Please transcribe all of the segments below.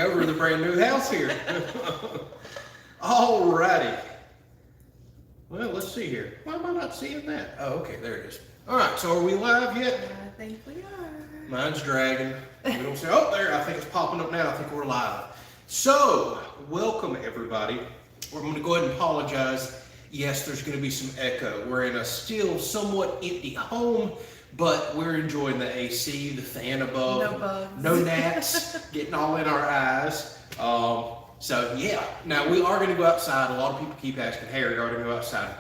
taking over the brand new house here. Alrighty. Well, let's see here. Why am I not seeing that? Oh, okay, there it is. All right, so are we live yet? I think we are. Mine's dragging. We don't say, oh, there, I think it's popping up now. I think we're live. So, welcome everybody. We're going to go ahead and apologize. Yes, there's going to be some echo. We're in a still somewhat empty home, but we're enjoying the AC, the fan above. No bugs. No gnats getting all in our eyes. So yeah, now we are going to go outside. A lot of people keep asking, hey, are you going to go outside?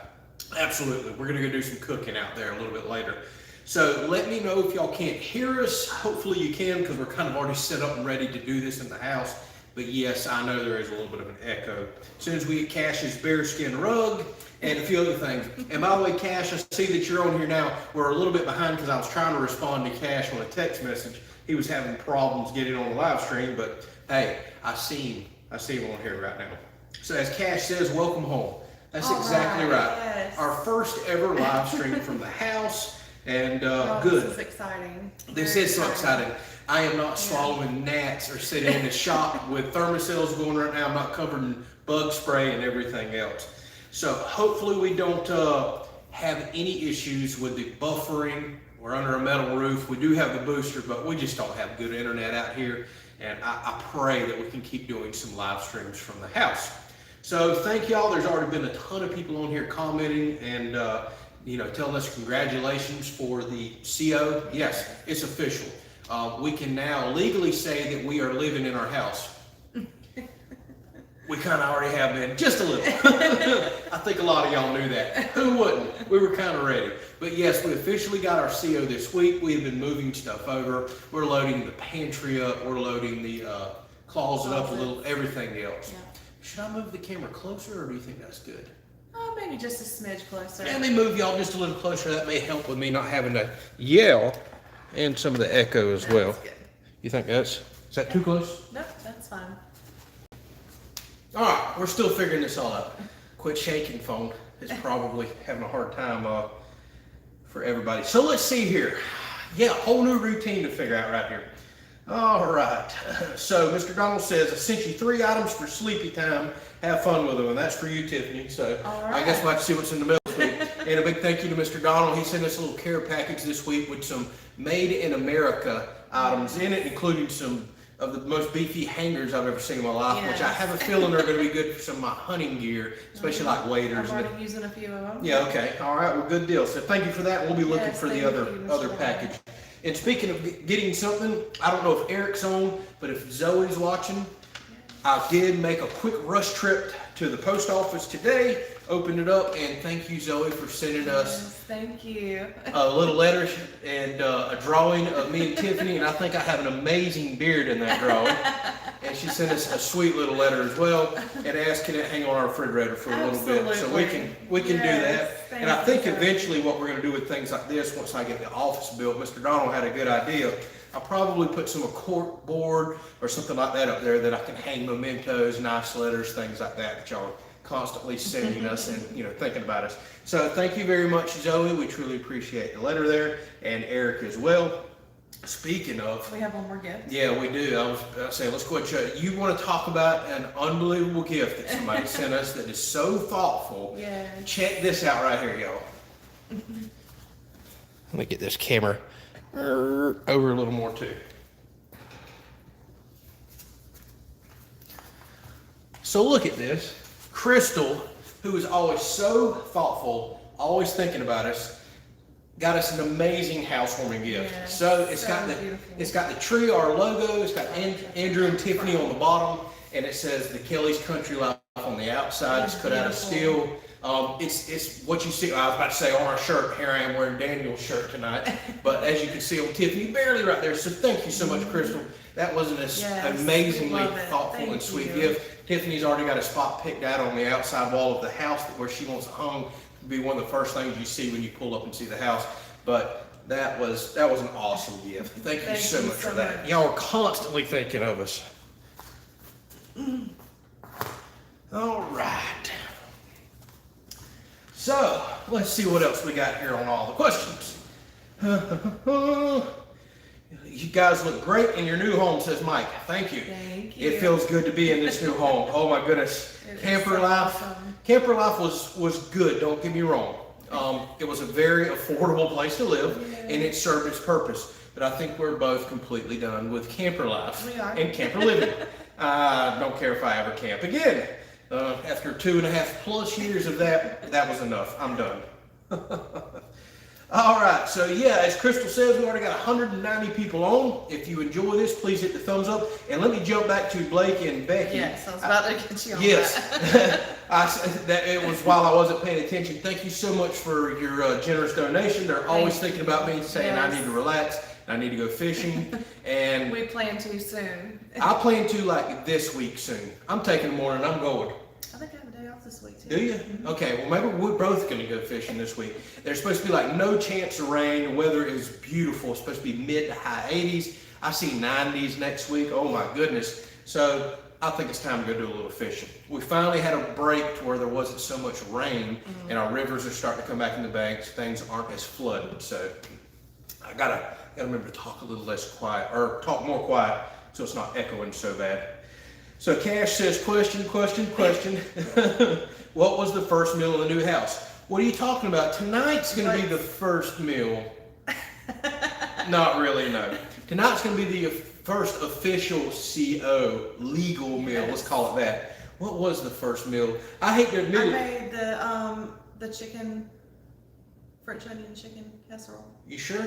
Absolutely. We're going to go do some cooking out there a little bit later. So let me know if y'all can't hear us. Hopefully you can, because we're kind of already set up and ready to do this in the house. But yes, I know there is a little bit of an echo. As soon as we get Cash's bearskin rug and a few other things. And by the way, Cash, I see that you're on here now. We're a little bit behind because I was trying to respond to Cash on a text message. He was having problems getting on the live stream, but hey, I see him on here right now. So as Cash says, welcome home. That's exactly right. Yes. Our first ever live stream from the house. And Good. This is exciting. This is so exciting. I am not swallowing gnats or sitting in a shop with thermocells going right now. I'm not covered in bug spray and everything else. So hopefully we don't have any issues with the buffering. We're under a metal roof. We do have the booster, but we just don't have good internet out here. And I pray that we can keep doing some live streams from the house. So thank y'all. There's already been a ton of people on here commenting and telling us congratulations for the CO. Yes, it's official. We can now legally say that we are living in our house. We kind of already have been, just a little. I think a lot of y'all knew that. Who wouldn't? We were kind of ready. But yes, we officially got our CO this week. We have been moving stuff over. We're loading the pantry up. We're loading the closet up a little, everything else. Yeah. Should I move the camera closer, or do you think that's good? Maybe just a smidge closer. Let me move y'all just a little closer. That may help with me not having to yell and some of the echo as well. Good. You think is that too close? Nope, that's fine. All right, we're still figuring this all out. Quit shaking, phone. It's probably having a hard time for everybody. So let's see here. Yeah, whole new routine to figure out right here. All right. So Mr. Donald says, I sent you 3 items for sleepy time. Have fun with them, and that's for you, Tiffany. So I guess we'll have to see what's in the mail this week. And a big thank you to Mr. Donald. He sent us a little care package this week with some made in America items in it, including some of the most beefy hangers I've ever seen in my life, which I have a feeling are going to be good for some of my hunting gear, especially like waders. I'm already using a few of them. Yeah, okay. All right, well, good deal. So thank you for that. We'll be looking for the other package. And speaking of getting something, I don't know if Eric's on, but if Zoe's watching, I did make a quick rush trip to the post office today, opened it up, and thank you, Zoe, for sending us thank you. a little letter and a drawing of me and Tiffany, and I think I have an amazing beard in that drawing. And she sent us a sweet little letter as well, and asked can it hang on our refrigerator for a little bit, so we can do that. And I think eventually what we're going to do with things like this, once I get the office built, Mr. Donald had a good idea. I'll probably put some cork board or something like that up there that I can hang mementos, nice letters, things like that y'all are constantly sending us and thinking about us. So thank you very much, Zoe. We truly appreciate the letter there, and Eric as well. Speaking of, we have one more gift. Yeah, we do. I was saying, let's go ahead and show you. You want to talk about an unbelievable gift that somebody sent us that is so thoughtful. Yeah. Check this out right here, y'all. Let me get this camera over a little more too. So look at this. Crystal, who is always so thoughtful, always thinking about us, got us an amazing housewarming gift. Yeah, so it's got the tree, our logo. It's got Andrew and Tiffany on the bottom, and it says the Kelley's Country Life on the outside. It's cut out of steel. It's what you see. I was about to say on our shirt. Here I am wearing Daniel's shirt tonight, but as you can see on Tiffany, barely right there. So thank you so much, Crystal. That was an amazingly thoughtful and sweet gift. Tiffany's already got a spot picked out on the outside wall of the house where she wants it hung. To be one of the first things you see when you pull up and see the house. But that was an awesome gift. Thank you so much for that. Y'all are constantly thinking of us. All right. So let's see what else we got here on all the questions. You guys look great in your new home, says Mike. Thank you. Thank you. It feels good to be in this new home. Oh my goodness. Camper life. Awesome. Camper life was good, don't get me wrong. It was a very affordable place to live, and it served its purpose. But I think we're both completely done with camper life We are. and camper living. I don't care if I ever camp again. After 2.5+ years of that, that was enough. I'm done. All right, so yeah, as Crystal says, we already got 190 people on. If you enjoy this, please hit the thumbs up. And let me jump back to Blake and Becky. Yes, I was about to get you on Yes, that. that it was while I wasn't paying attention. Thank you so much for your generous donation. They're always thinking about me, saying I need to relax, and I need to go fishing. And We plan to soon. I plan to like this week soon. I'm taking the morning, I'm going. I think I have a day off this week too. Do you? Okay, well maybe we're both gonna go fishing this week. There's supposed to be like no chance of rain. The weather is beautiful. It's supposed to be mid to high 80s. I see 90s next week. Oh my goodness. So I think it's time to go do a little fishing. We finally had a break to where there wasn't so much rain, and our rivers are starting to come back in the banks. Things aren't as flooded. So I gotta remember to talk a little less quiet, or talk more quiet, so it's not echoing so bad. So Cash says, question. What was the first meal in the new house? What are you talking about? Tonight's going to be the first meal. Not really, no. Tonight's going to be the first official CO, legal meal. Let's call it that. What was the first meal? I hate to admit I it. made the chicken, French onion chicken casserole. You sure?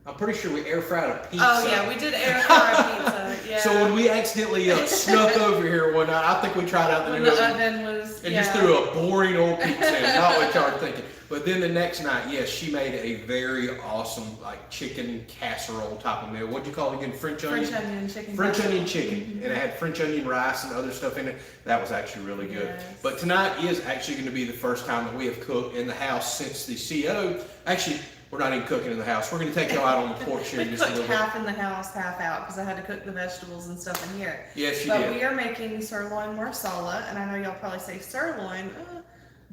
I'm pretty sure we air fried a pizza. Oh yeah, we did air fry pizza. Yeah. So when we accidentally snuck over here one night, I think we tried out the when new the oven was, and just threw a boring old pizza in, not what y'all are thinking. But then the next night, yes, she made a very awesome like chicken casserole type of meal. What'd you call it again? French onion? French onion chicken. French casserole. onion chicken. And it had French onion rice and other stuff in it. That was actually really good. Yes. But tonight is actually going to be the first time that we have cooked in the house since the CO. Actually, we're not even cooking in the house. We're going to take y'all out on the porch here We in just a cooked little bit. half in the house, half out, because I had to cook the vegetables and stuff in here. Yes, you But did. we are making sirloin marsala, and I know y'all probably say sirloin,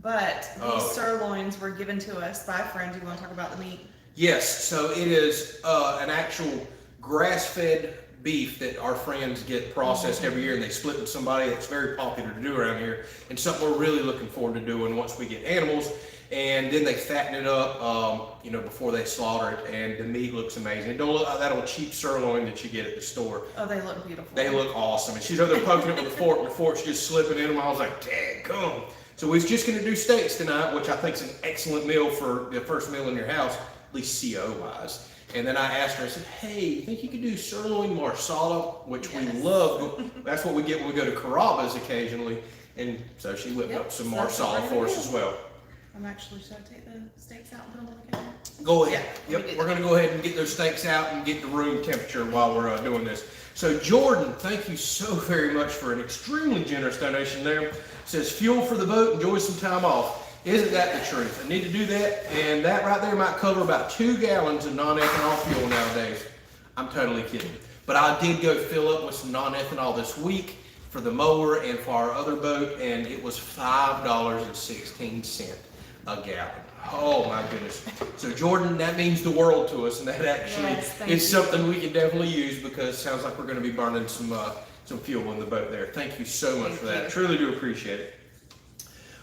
but these Oh. sirloins were given to us by a friend. Do you want to talk about the meat? Yes, so it is an actual grass-fed beef that our friends get processed every year, and they split with somebody. It's very popular to do around here, and something we're really looking forward to doing once we get animals. And then they fatten it up, before they slaughter it, and the meat looks amazing. It don't look like that old cheap sirloin that you get at the store. Oh, they look beautiful. They look awesome. And she's over there poking it with a fork, and the fork's just slipping in them. I was like, dang, come. So we're just going to do steaks tonight, which I think is an excellent meal for the first meal in your house, at least CO-wise. And then I asked her, I said, hey, you think you could do sirloin marsala, which we love. That's what we get when we go to Carrabba's occasionally. And so she whipped up some marsala for us as well. I'm actually, should I take the steaks out and put them on the counter? Go ahead. Yeah, Yep, we're gonna go ahead and get those steaks out and get the room temperature while we're doing this. So Jordan, thank you so very much for an extremely generous donation there. Says fuel for the boat, enjoy some time off. Isn't that the truth? I need to do that, and that right there might cover about 2 gallons of non-ethanol fuel nowadays. I'm totally kidding. But I did go fill up with some non-ethanol this week for the mower and for our other boat, and it was $5.16 a gallon. Oh my goodness. So Jordan, that means the world to us, and that actually is something we can definitely use, because it sounds like we're going to be burning some fuel in the boat there. Thank you so much for that. I truly do appreciate it.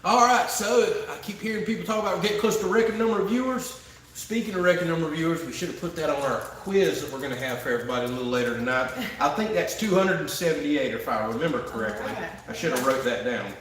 All right, so I keep hearing people talk about getting close to a record number of viewers. Speaking of record number of viewers, we should have put that on our quiz that we're going to have for everybody a little later tonight. I think that's 278 if I remember correctly. I should have wrote that down.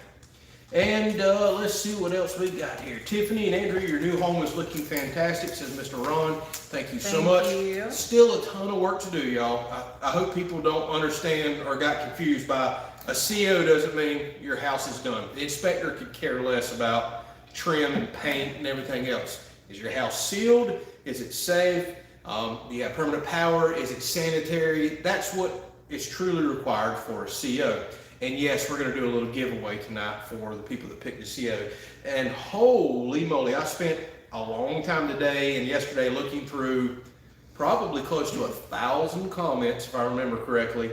And let's see what else we got here. Tiffany and Andrew, your new home is looking fantastic, says Mr. Ron. Thank you so much. You. Still a ton of work to do, y'all. I hope people don't understand or got confused by a CO doesn't mean your house is done. The inspector could care less about trim and paint and everything else. Is your house sealed? Is it safe? Do you have permanent power? Is it sanitary? That's what is truly required for a CO. And yes, we're going to do a little giveaway tonight for the people that picked the CO. And holy moly, I spent a long time today and yesterday looking through probably close to 1,000 comments, if I remember correctly.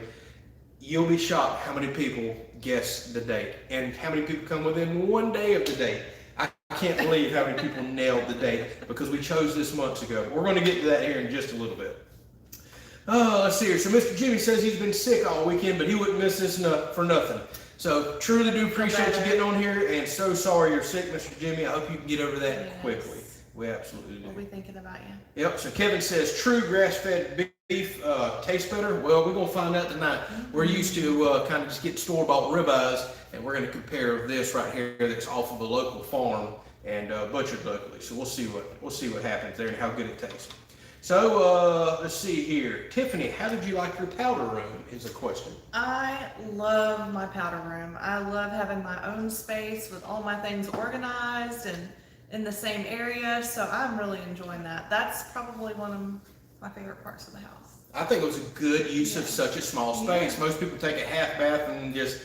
You'll be shocked how many people guessed the date and how many people come within 1 day of the date. I can't believe how many people nailed the date, because we chose this months ago. We're going to get to that here in just a little bit. Let's see here. So Mr. Jimmy says he's been sick all weekend, but he wouldn't miss this for nothing. So truly do appreciate you getting on here, and so sorry you're sick, Mr. Jimmy. I hope you can get over that quickly. We absolutely do. We'll be thinking about you. Yep. So Kevin says true grass-fed beef tastes better. Well, we're gonna find out tonight. We're used to kind of just getting store-bought ribeyes, and we're gonna compare this right here that's off of a local farm and butchered locally. So we'll see what happens there and how good it tastes. So let's see here. Tiffany, how did you like your powder room? Is a question. I love my powder room. I love having my own space with all my things organized and in the same area. So I'm really enjoying that. That's probably one of my favorite parts of the house. I think it was a good use of such a small space. Most people take a half bath and just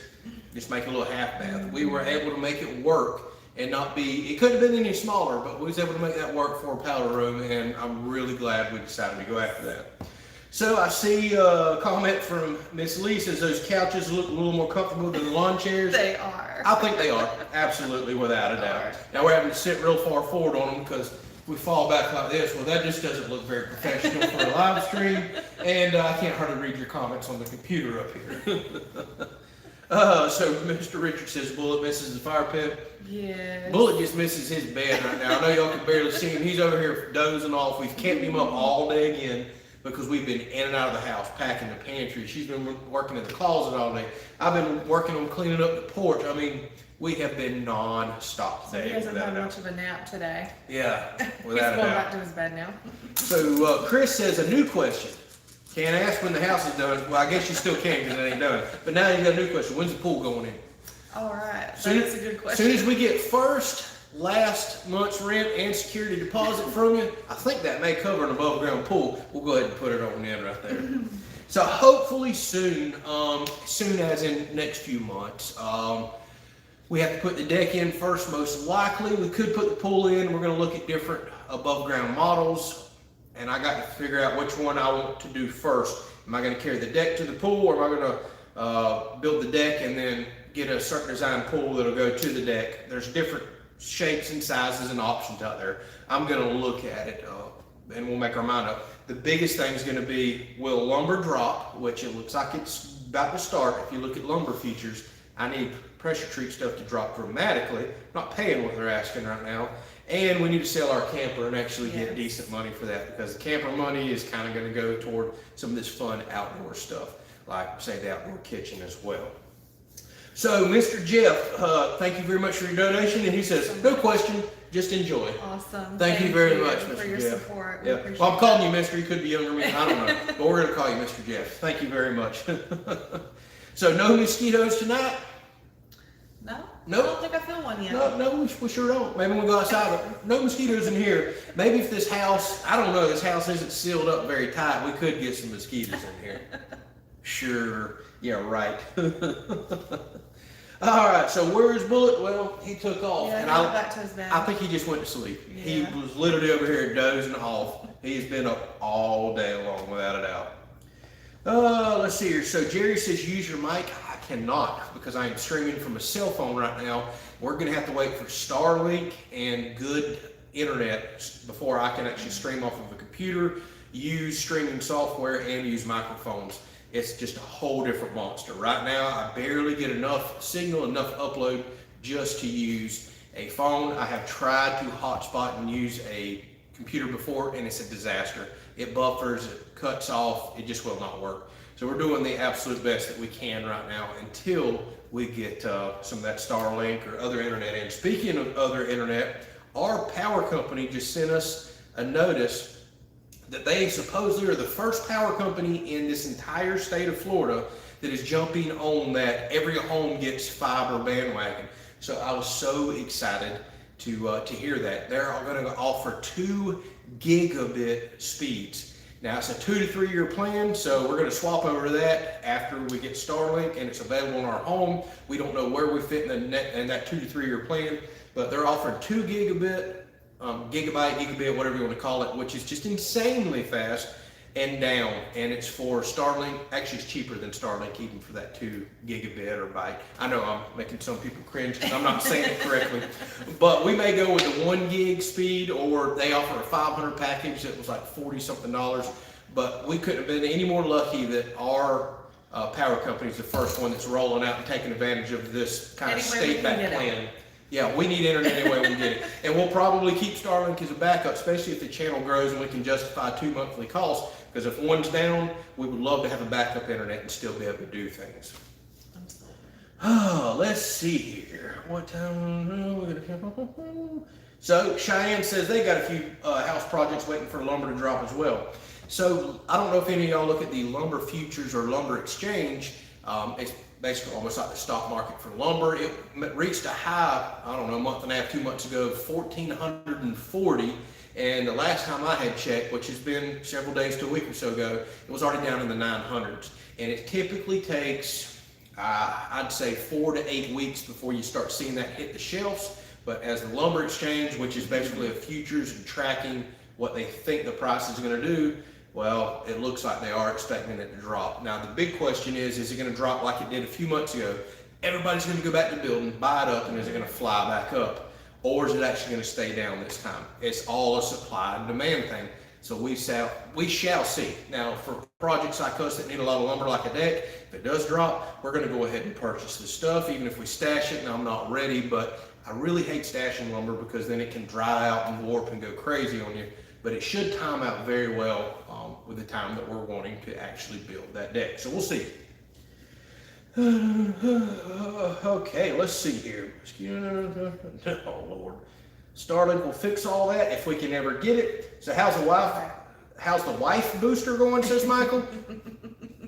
make a little half bath. We were able to make it work and not be, it couldn't have been any smaller, but we was able to make that work for a powder room, and I'm really glad we decided to go after that. So I see a comment from Miss Lee says those couches look a little more comfortable than the lawn chairs. They are. I think they are, absolutely, without a doubt. Now we're having to sit real far forward on them because we fall back like this. Well, that just doesn't look very professional for a live stream, and I can't hardly read your comments on the computer up here. So Mr. Richard says Bullet misses the fire pit. Yes. Bullet just misses his bed right now. I know y'all can barely see him. He's over here dozing off. We've kept him up all day again because we've been in and out of the house packing the pantry. She's been working in the closet all day. I've been working on cleaning up the porch. I mean, we have been non-stop So today. he hasn't had much of a nap today. Yeah, He's without a going doubt. back to his bed now. So Chris says a new question. Can't ask when the house is done. Well, I guess you still can because it ain't done. But now you got a new question. When's the pool going in? All right. That's a good As question. soon as we get last month's rent and security deposit from you, I think that may cover an above ground pool. We'll go ahead and put it on in right there. So hopefully soon, soon as in next few months, we have to put the deck in first most likely. We could put the pool in. We're going to look at different above ground models. And I got to figure out which one I want to do first. Am I going to carry the deck to the pool, or am I going to build the deck and then get a certain design pool that'll go to the deck? There's different shapes and sizes and options out there. I'm going to look at it and we'll make our mind up. The biggest thing is going to be, will lumber drop, which it looks like it's about to start. If you look at lumber futures, I need pressure treat stuff to drop dramatically. I'm not paying what they're asking right now. And we need to sell our camper and actually get decent money for that, because the camper money is kind of going to go toward some of this fun outdoor stuff, like say the outdoor kitchen as well. So Mr. Jeff, thank you very much for your donation. And he says, no question, just enjoy. Awesome. Thank you very much, for Mr. your Jeff. support. Yeah. Well, I'm calling you Mr. You could be younger than me. I don't know. But we're going to call you Mr. Jeff. Thank you very much. So no mosquitoes tonight? No? Nope. I don't think I feel one yet. No, we sure don't. Maybe when we go outside, but no mosquitoes in here. Maybe if this house, I don't know, this house isn't sealed up very tight, we could get some mosquitoes in here. Sure. Yeah, right. All right, so where is Bullet? Well, he took off. Yeah, and he went back to his bed. I think he just went to sleep. Yeah. He was literally over here dozing off. He's been up all day long, without a doubt. Let's see here. So Jerry says use your mic. I cannot, because I am streaming from a cell phone right now. We're going to have to wait for Starlink and good internet before I can actually stream off of a computer, use streaming software, and use microphones. It's just a whole different monster. Right now, I barely get enough signal, enough upload just to use a phone. I have tried to hotspot and use a computer before, and it's a disaster. It buffers, it cuts off, it just will not work. So we're doing the absolute best that we can right now until we get some of that Starlink or other internet in. Speaking of other internet, our power company just sent us a notice that they supposedly are the first power company in this entire state of Florida that is jumping on that every home gets fiber bandwagon. So I was so excited to hear that. They're going to offer 2 gigabit speeds. Now it's a 2 to 3 year plan, so we're going to swap over to that after we get Starlink and it's available in our home. We don't know where we fit in that 2 to 3 year plan, but they're offering 2 gigabit, whatever you want to call it, which is just insanely fast and down. And it's for Starlink. Actually, it's cheaper than Starlink even for that 2 gigabit or byte. I know I'm making some people cringe because I'm not saying it correctly, but we may go with the 1 gig speed, or they offer a 500 package that was like $40 something. but we couldn't have been any more lucky that our power company is the first one that's rolling out and taking advantage of this kind of state-backed plan. Yeah, we need internet any way we can get it. And we'll probably keep Starlink as a backup, especially if the channel grows and we can justify 2 monthly costs. Because if one's down, we would love to have a backup internet and still be able to do things. Oh, let's see here. What time? So Cheyenne says they got a few house projects waiting for lumber to drop as well. So I don't know if any of y'all look at the lumber futures or lumber exchange. It's basically almost like the stock market for lumber. It reached a high, I don't know, a month and a half, 2 months ago, of 1,440. And the last time I had checked, which has been several days to a week or so ago, it was already down in the 900s. And it typically takes, I'd say 4 to 8 weeks before you start seeing that hit the shelves. But as the lumber exchange, which is basically a futures and tracking what they think the price is going to do, well, it looks like they are expecting it to drop. Now, the big question is it going to drop like it did a few months ago? Everybody's going to go back to building, buy it up, and is it going to fly back up? Or is it actually going to stay down this time? It's all a supply and demand thing. So we shall see. Now, for projects like us that need a lot of lumber like a deck, if it does drop, we're going to go ahead and purchase this stuff, even if we stash it and I'm not ready. But I really hate stashing lumber because then it can dry out and warp and go crazy on you. But it should time out very well with the time that we're wanting to actually build that deck. So we'll see. Okay, let's see here. Oh Lord. Starlink will fix all that if we can ever get it. So how's the wife booster going, says Michael?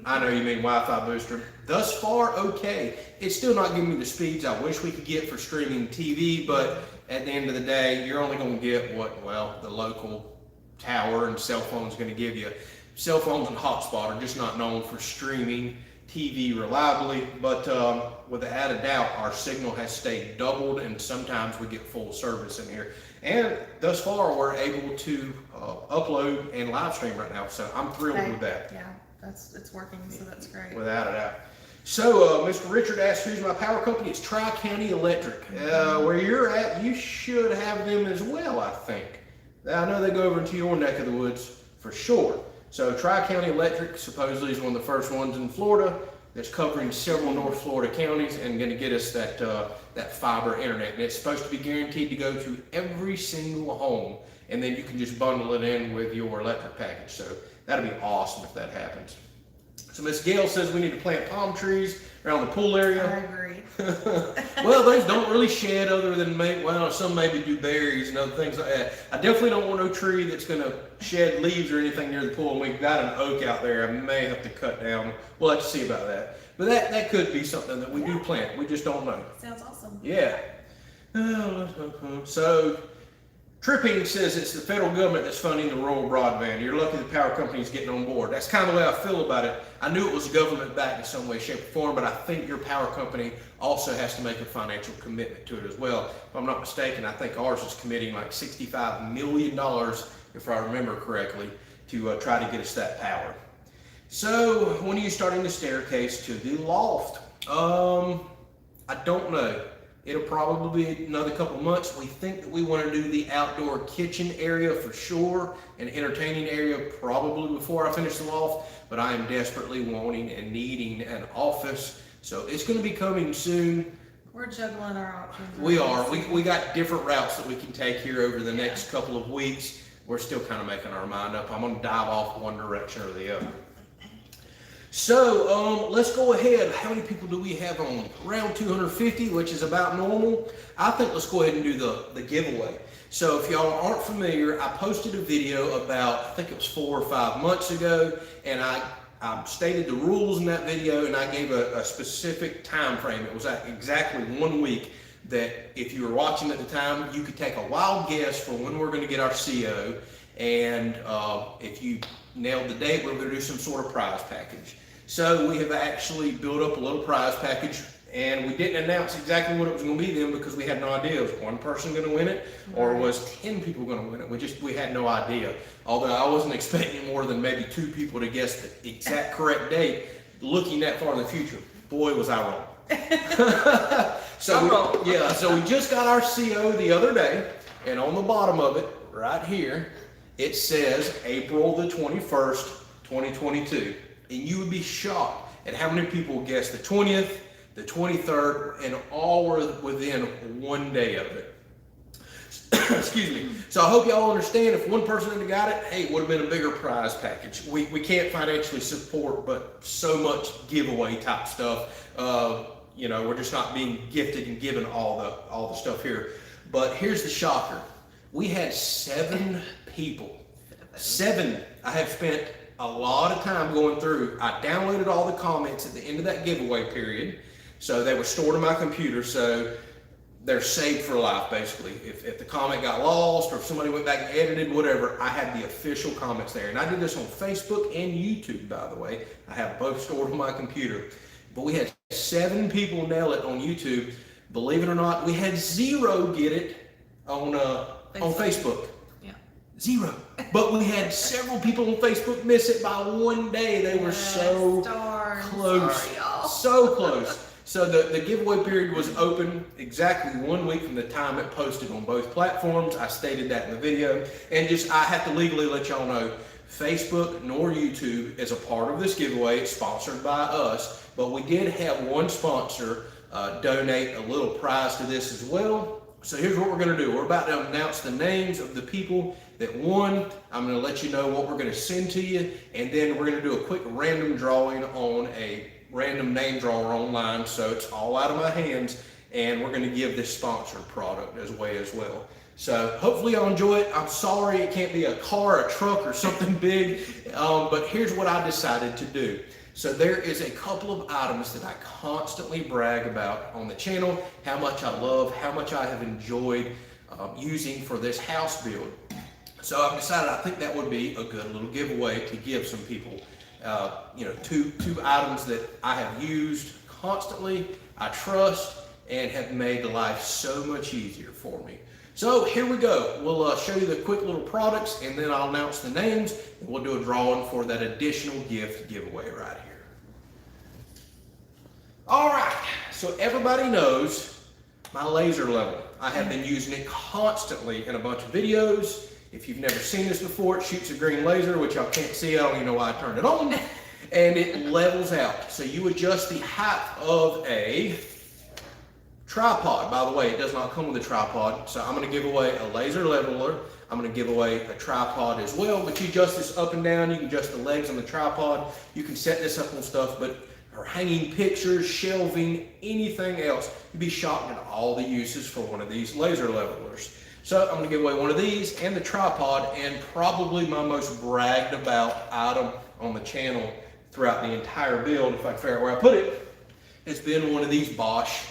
I know you mean Wi-Fi booster. Thus far, okay. It's still not giving me the speeds I wish we could get for streaming TV, but at the end of the day, you're only going to get what, well, the local tower and cell phone's going to give you. Cell phones and hotspot are just not known for streaming TV reliably, but without a doubt, our signal has stayed doubled, and sometimes we get full service in here. And thus far, we're able to upload and live stream right now, so I'm thrilled with that. Yeah, it's working, so that's great. Without a doubt. So, Mr. Richard asked, who's my power company? It's Tri-County Electric. Where you're at, you should have them as well, I think. I know they go over into your neck of the woods for sure. So Tri-County Electric supposedly is one of the first ones in Florida that's covering several North Florida counties and going to get us that fiber internet. And it's supposed to be guaranteed to go to every single home, and then you can just bundle it in with your electric package. So that'll be awesome if that happens. So Miss Gail says we need to plant palm trees around the pool area. I agree. Well, those don't really shed other than some maybe do berries and other things like that. I definitely don't want no tree that's going to shed leaves or anything near the pool. And we've got an oak out there I may have to cut down. We'll have to see about that. But that could be something that we do plant. We just don't know. Sounds awesome. Yeah. So Tripping says it's the federal government that's funding the rural broadband. You're lucky the power company is getting on board. That's kind of the way I feel about it. I knew it was government backed in some way, shape, or form, but I think your power company also has to make a financial commitment to it as well. If I'm not mistaken, I think ours is committing like $65 million, if I remember correctly, to try to get us that power. So when are you starting the staircase to the loft? I don't know. It'll probably be another couple of months. We think that we want to do the outdoor kitchen area for sure, and entertaining area probably before I finish the loft, but I am desperately wanting and needing an office. So it's going to be coming soon. We're juggling our options. We are. We got different routes that we can take here over the next couple of weeks. We're still kind of making our mind up. I'm going to dive off one direction or the other. So let's go ahead. How many people do we have on? Around 250, which is about normal. I think let's go ahead and do the giveaway. So if y'all aren't familiar, I posted a video about, I think it was 4 or 5 months ago, and I stated the rules in that video, and I gave a specific time frame. It was exactly 1 week that if you were watching at the time, you could take a wild guess for when we're going to get our CO, and if you nailed the date, we're going to do some sort of prize package. So we have actually built up a little prize package, and we didn't announce exactly what it was going to be then because we had no idea. Was one person going to win it, or was 10 people going to win it? We had no idea. Although I wasn't expecting more than maybe 2 people to guess the exact correct date. Looking that far in the future, boy, was I wrong. So we just got our CO the other day, and on the bottom of it, right here, it says April the 21st, 2022. And you would be shocked at how many people guessed the 20th, the 23rd, and all were within one day of it. Excuse me. So I hope y'all understand, if one person had got it, hey, it would have been a bigger prize package. We can't financially support, but so much giveaway type stuff. You know, we're just not being gifted and given all the stuff here. But here's the shocker. We had 7 people. 7. I have spent a lot of time going through. I downloaded all the comments at the end of that giveaway period. So they were stored on my computer. So they're saved for life, basically. If the comment got lost or if somebody went back and edited, whatever, I had the official comments there. And I did this on Facebook and YouTube, by the way. I have both stored on my computer. But we had 7 people nail it on YouTube. Believe it or not, we had 0 get it on Facebook. Yeah. 0. But we had several people on Facebook miss it by one day. They were so close. Sorry, y'all. So close. So the giveaway period was open exactly 1 week from the time it posted on both platforms. I stated that in the video. And I have to legally let y'all know, Facebook nor YouTube is a part of this giveaway. It's sponsored by us. But we did have one sponsor donate a little prize to this as well. So here's what we're going to do. We're about to announce the names of the people that won. I'm going to let you know what we're going to send to you. And then we're going to do a quick random drawing on a random name drawer online, so it's all out of my hands, and we're going to give this sponsored product as well. So hopefully y'all enjoy it. I'm sorry it can't be a car, a truck, or something big, but here's what I decided to do. So there is a couple of items that I constantly brag about on the channel, how much I love, how much I have enjoyed using for this house build. So I've decided I think that would be a good little giveaway to give some people. You know, two items that I have used constantly, I trust, and have made life so much easier for me. So here we go. We'll show you the quick little products, and then I'll announce the names, and we'll do a drawing for that additional gift giveaway right here. All right, so everybody knows my laser level. I have been using it constantly in a bunch of videos. If you've never seen this before, it shoots a green laser, which y'all can't see. I don't even know why I turned it on. And it levels out. So you adjust the height of a tripod. By the way, it does not come with a tripod. So I'm going to give away a laser leveler. I'm going to give away a tripod as well. But you adjust this up and down. You can adjust the legs on the tripod. You can set this up on stuff, but for hanging pictures, shelving, anything else, you'd be shocked at all the uses for one of these laser levelers. So I'm going to give away one of these and the tripod, and probably my most bragged about item on the channel throughout the entire build, if I can figure out where I put it, it's been one of these Bosch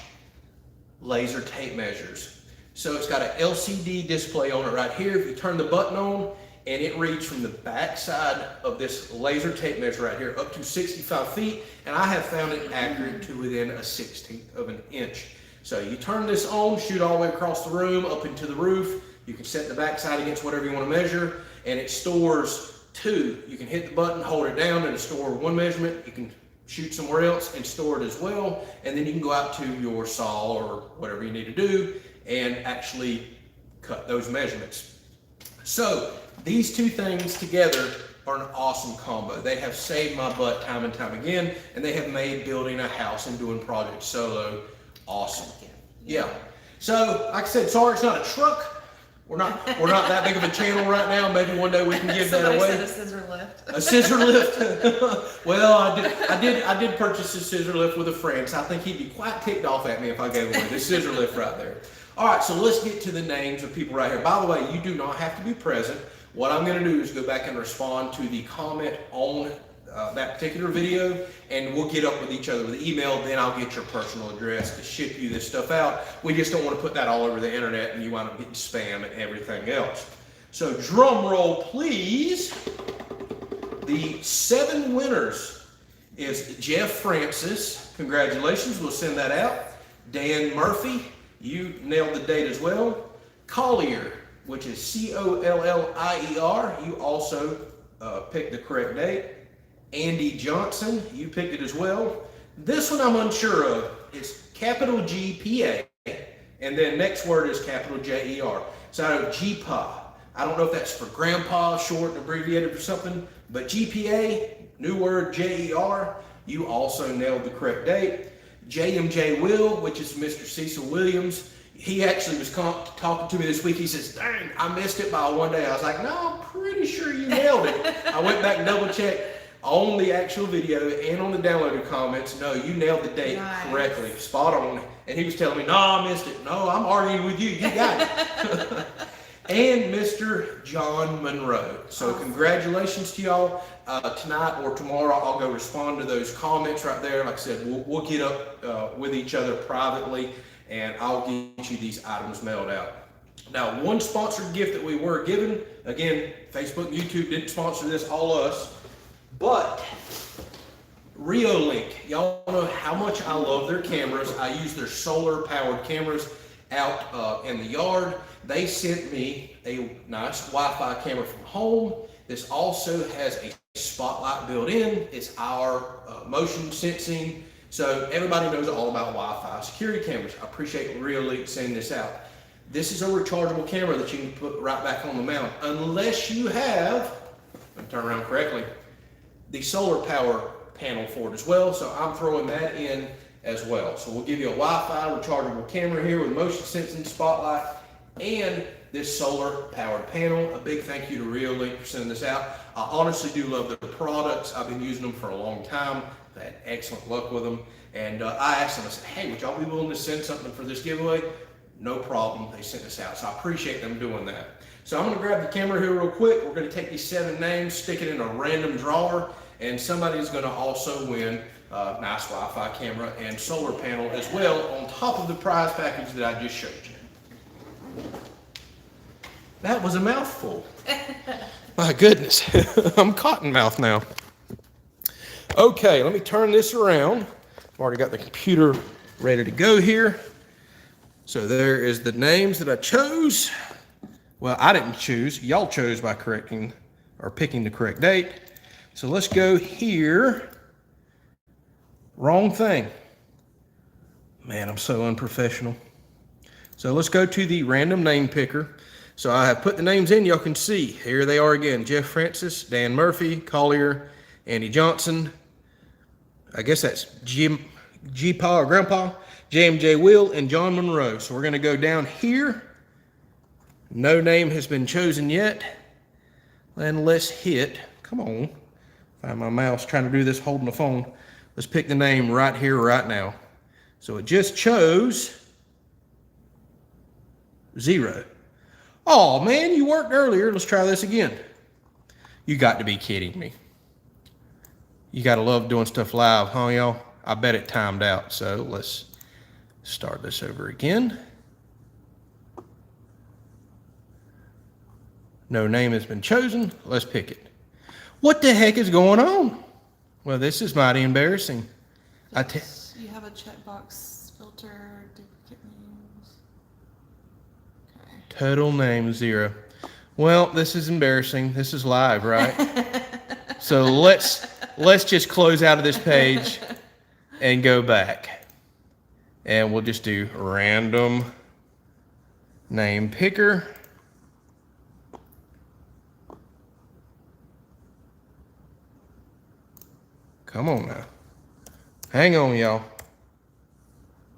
laser tape measures. So it's got an LCD display on it right here. If you turn the button on, and it reads from the back side of this laser tape measure right here up to 65 feet, and I have found it accurate to within a 1/16 of an inch. So you turn this on, shoot all the way across the room, up into the roof. You can set the backside against whatever you want to measure, and it stores 2. You can hit the button, hold it down, and it'll store 1 measurement. You can shoot somewhere else and store it as well, and then you can go out to your saw or whatever you need to do and actually cut those measurements. So these 2 things together are an awesome combo. They have saved my butt time and time again, and they have made building a house and doing projects solo awesome. Yeah. So, like I said, sorry it's not a truck. We're not that big of a channel right now. Maybe one day we can give that away. Said a scissor lift. A scissor lift. Well, I did purchase a scissor lift with a friend, so I think he'd be quite ticked off at me if I gave away this scissor lift right there. All right, so let's get to the names of people right here. By the way, you do not have to be present. What I'm going to do is go back and respond to the comment on that particular video, and we'll get up with each other with email. Then I'll get your personal address to ship you this stuff out. We just don't want to put that all over the internet and you wind up getting spam and everything else. So drum roll, please. The 7 winners is Jeff Francis. Congratulations, we'll send that out. Dan Murphy, you nailed the date as well. Collier, which is Collier, you also picked the correct date. Andy Johnson, you picked it as well. This one I'm unsure of. It's capital GPA, and then next word is capital JER. So GPA. I don't know if that's for grandpa, short and abbreviated for something, but GPA, new word JER, you also nailed the correct date. JMJ Will, which is Mr. Cecil Williams, he actually was talking to me this week. He says, dang, I missed it by one day. I was like, no, I'm pretty sure you nailed it. I went back and double checked on the actual video and on the downloaded comments. No, you nailed the date correctly, spot on. And he was telling me, no, I missed it. No, I'm arguing with you. You got it. And Mr. John Monroe. So congratulations to y'all. Tonight or tomorrow, I'll go respond to those comments right there. Like I said, we'll get up with each other privately, and I'll get you these items mailed out. Now, one sponsored gift that we were given, again, Facebook and YouTube didn't sponsor this, all us, but Reolink. Y'all know how much I love their cameras. I use their solar powered cameras out in the yard. They sent me a nice Wi-Fi camera from home. This also has a spotlight built in. It's our motion sensing. So everybody knows all about Wi-Fi security cameras. I appreciate Reolink sending this out. This is a rechargeable camera that you can put right back on the mount, unless you have, let me turn around correctly, the solar power panel for it as well. So I'm throwing that in as well. So we'll give you a Wi-Fi rechargeable camera here with motion sensing spotlight and this solar powered panel. A big thank you to Reolink for sending this out. I honestly do love their products. I've been using them for a long time. I've had excellent luck with them. And I asked them, I said, hey, would y'all be willing to send something for this giveaway? No problem, they sent this out. So I appreciate them doing that. So I'm gonna grab the camera here real quick. We're gonna take these 7 names, stick it in a random drawer, and somebody's gonna also win a nice Wi-Fi camera and solar panel as well on top of the prize package that I just showed you. That was a mouthful. My goodness, I'm cottonmouth now. Okay, let me turn this around. I've already got the computer ready to go here. So there is the names that I chose. Well, I didn't choose. Y'all chose by correcting or picking the correct date. So let's go here. Wrong thing. Man, I'm so unprofessional. So let's go to the random name picker. So I have put the names in. Y'all can see. Here they are again. Jeff Francis, Dan Murphy, Collier, Andy Johnson. I guess that's G-Pa or Grandpa. JMJ Will, and John Monroe. So we're going to go down here. No name has been chosen yet. And let's hit, come on, find my mouse, trying to do this holding the phone. Let's pick the name right here, right now. So it just chose 0. Oh man, you worked earlier. Let's try this again. You got to be kidding me. You got to love doing stuff live, huh y'all? I bet it timed out, so let's start this over again. No name has been chosen. Let's pick it. What the heck is going on? Well, this is mighty embarrassing. You have a checkbox filter, duplicate names. Okay. Total name 0. Well, this is embarrassing. This is live, right? So let's just close out of this page and go back. And we'll just do random name picker. Come on now. Hang on, y'all.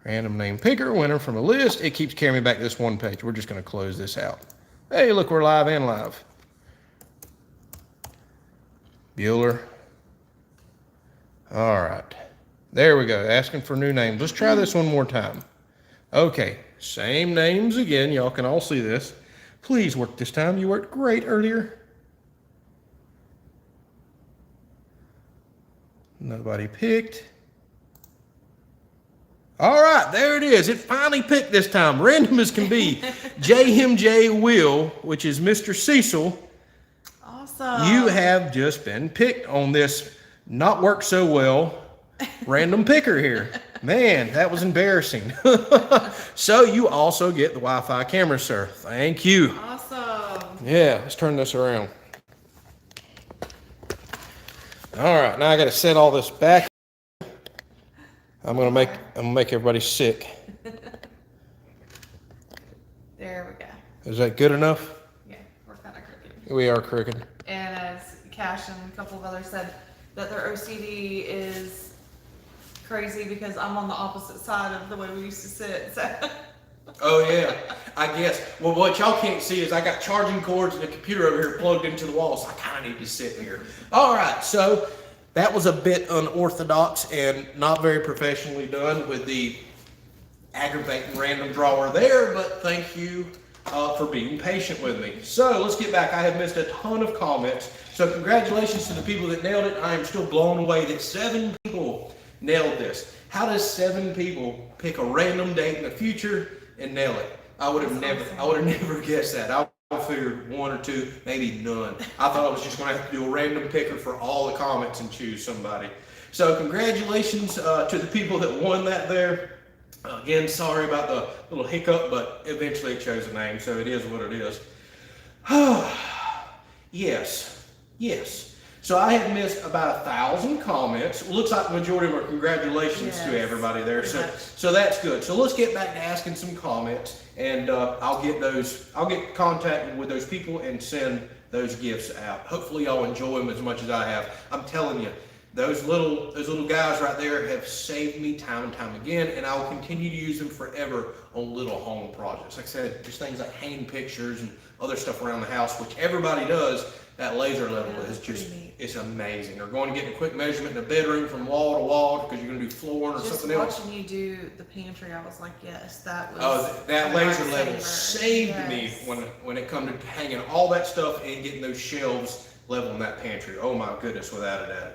Random name picker, winner from a list. It keeps carrying me back to this one page. We're just going to close this out. Hey, look, we're live and live. Bueller. All right. There we go, asking for new names. Let's try this one more time. Okay, same names again. Y'all can all see this. Please work this time. You worked great earlier. Nobody picked. All right, there it is. It finally picked this time. Random as can be. JMJ Will, which is Mr. Cecil. Awesome. You have just been picked on this not worked so well random picker here. Man, that was embarrassing. So you also get the Wi-Fi camera, sir. Thank you. Awesome. Yeah, let's turn this around. All right, now I got to set all this back. I'm gonna make everybody sick. There we go. Is that good enough? Yeah, we're kind We are crooked. And as Cash and a couple of others said, that their OCD is crazy because I'm on the opposite side of the way we used to sit. So. Oh yeah, I guess. Well, what y'all can't see is I got charging cords and a computer over here plugged into the wall, so I kind of need to sit here. All right, so that was a bit unorthodox and not very professionally done with the aggravating random drawer there, but thank you for being patient with me. So let's get back. I have missed a ton of comments, so congratulations to the people that nailed it. I am still blown away that 7 people nailed this. How does 7 people pick a random date in the future and nail it? I would have never guessed that. I figured 1 or 2, maybe none. I thought I was just going to have to do a random picker for all the comments and choose somebody. So congratulations to the people that won that there. Again, sorry about the little hiccup, but eventually it chose a name, so it is what it is. Yes. So I have missed about 1,000 comments. Looks like the majority of them are congratulations to everybody there. So that's good. So let's get back to asking some comments, and I'll get contacted with those people and send those gifts out. Hopefully y'all enjoy them as much as I have. I'm telling you, those little guys right there have saved me time and time again, and I will continue to use them forever on little home projects. Like I said, just things like hanging pictures and other stuff around the house, which everybody does. That laser level is just, it's amazing. Or going to get a quick measurement in a bedroom from wall to wall because you're going to do flooring or something else. Just watching you do the pantry, I was like, yes, that was. Oh, that laser level saved me when it come to hanging all that stuff and getting those shelves level in that pantry. Oh my goodness, without a doubt.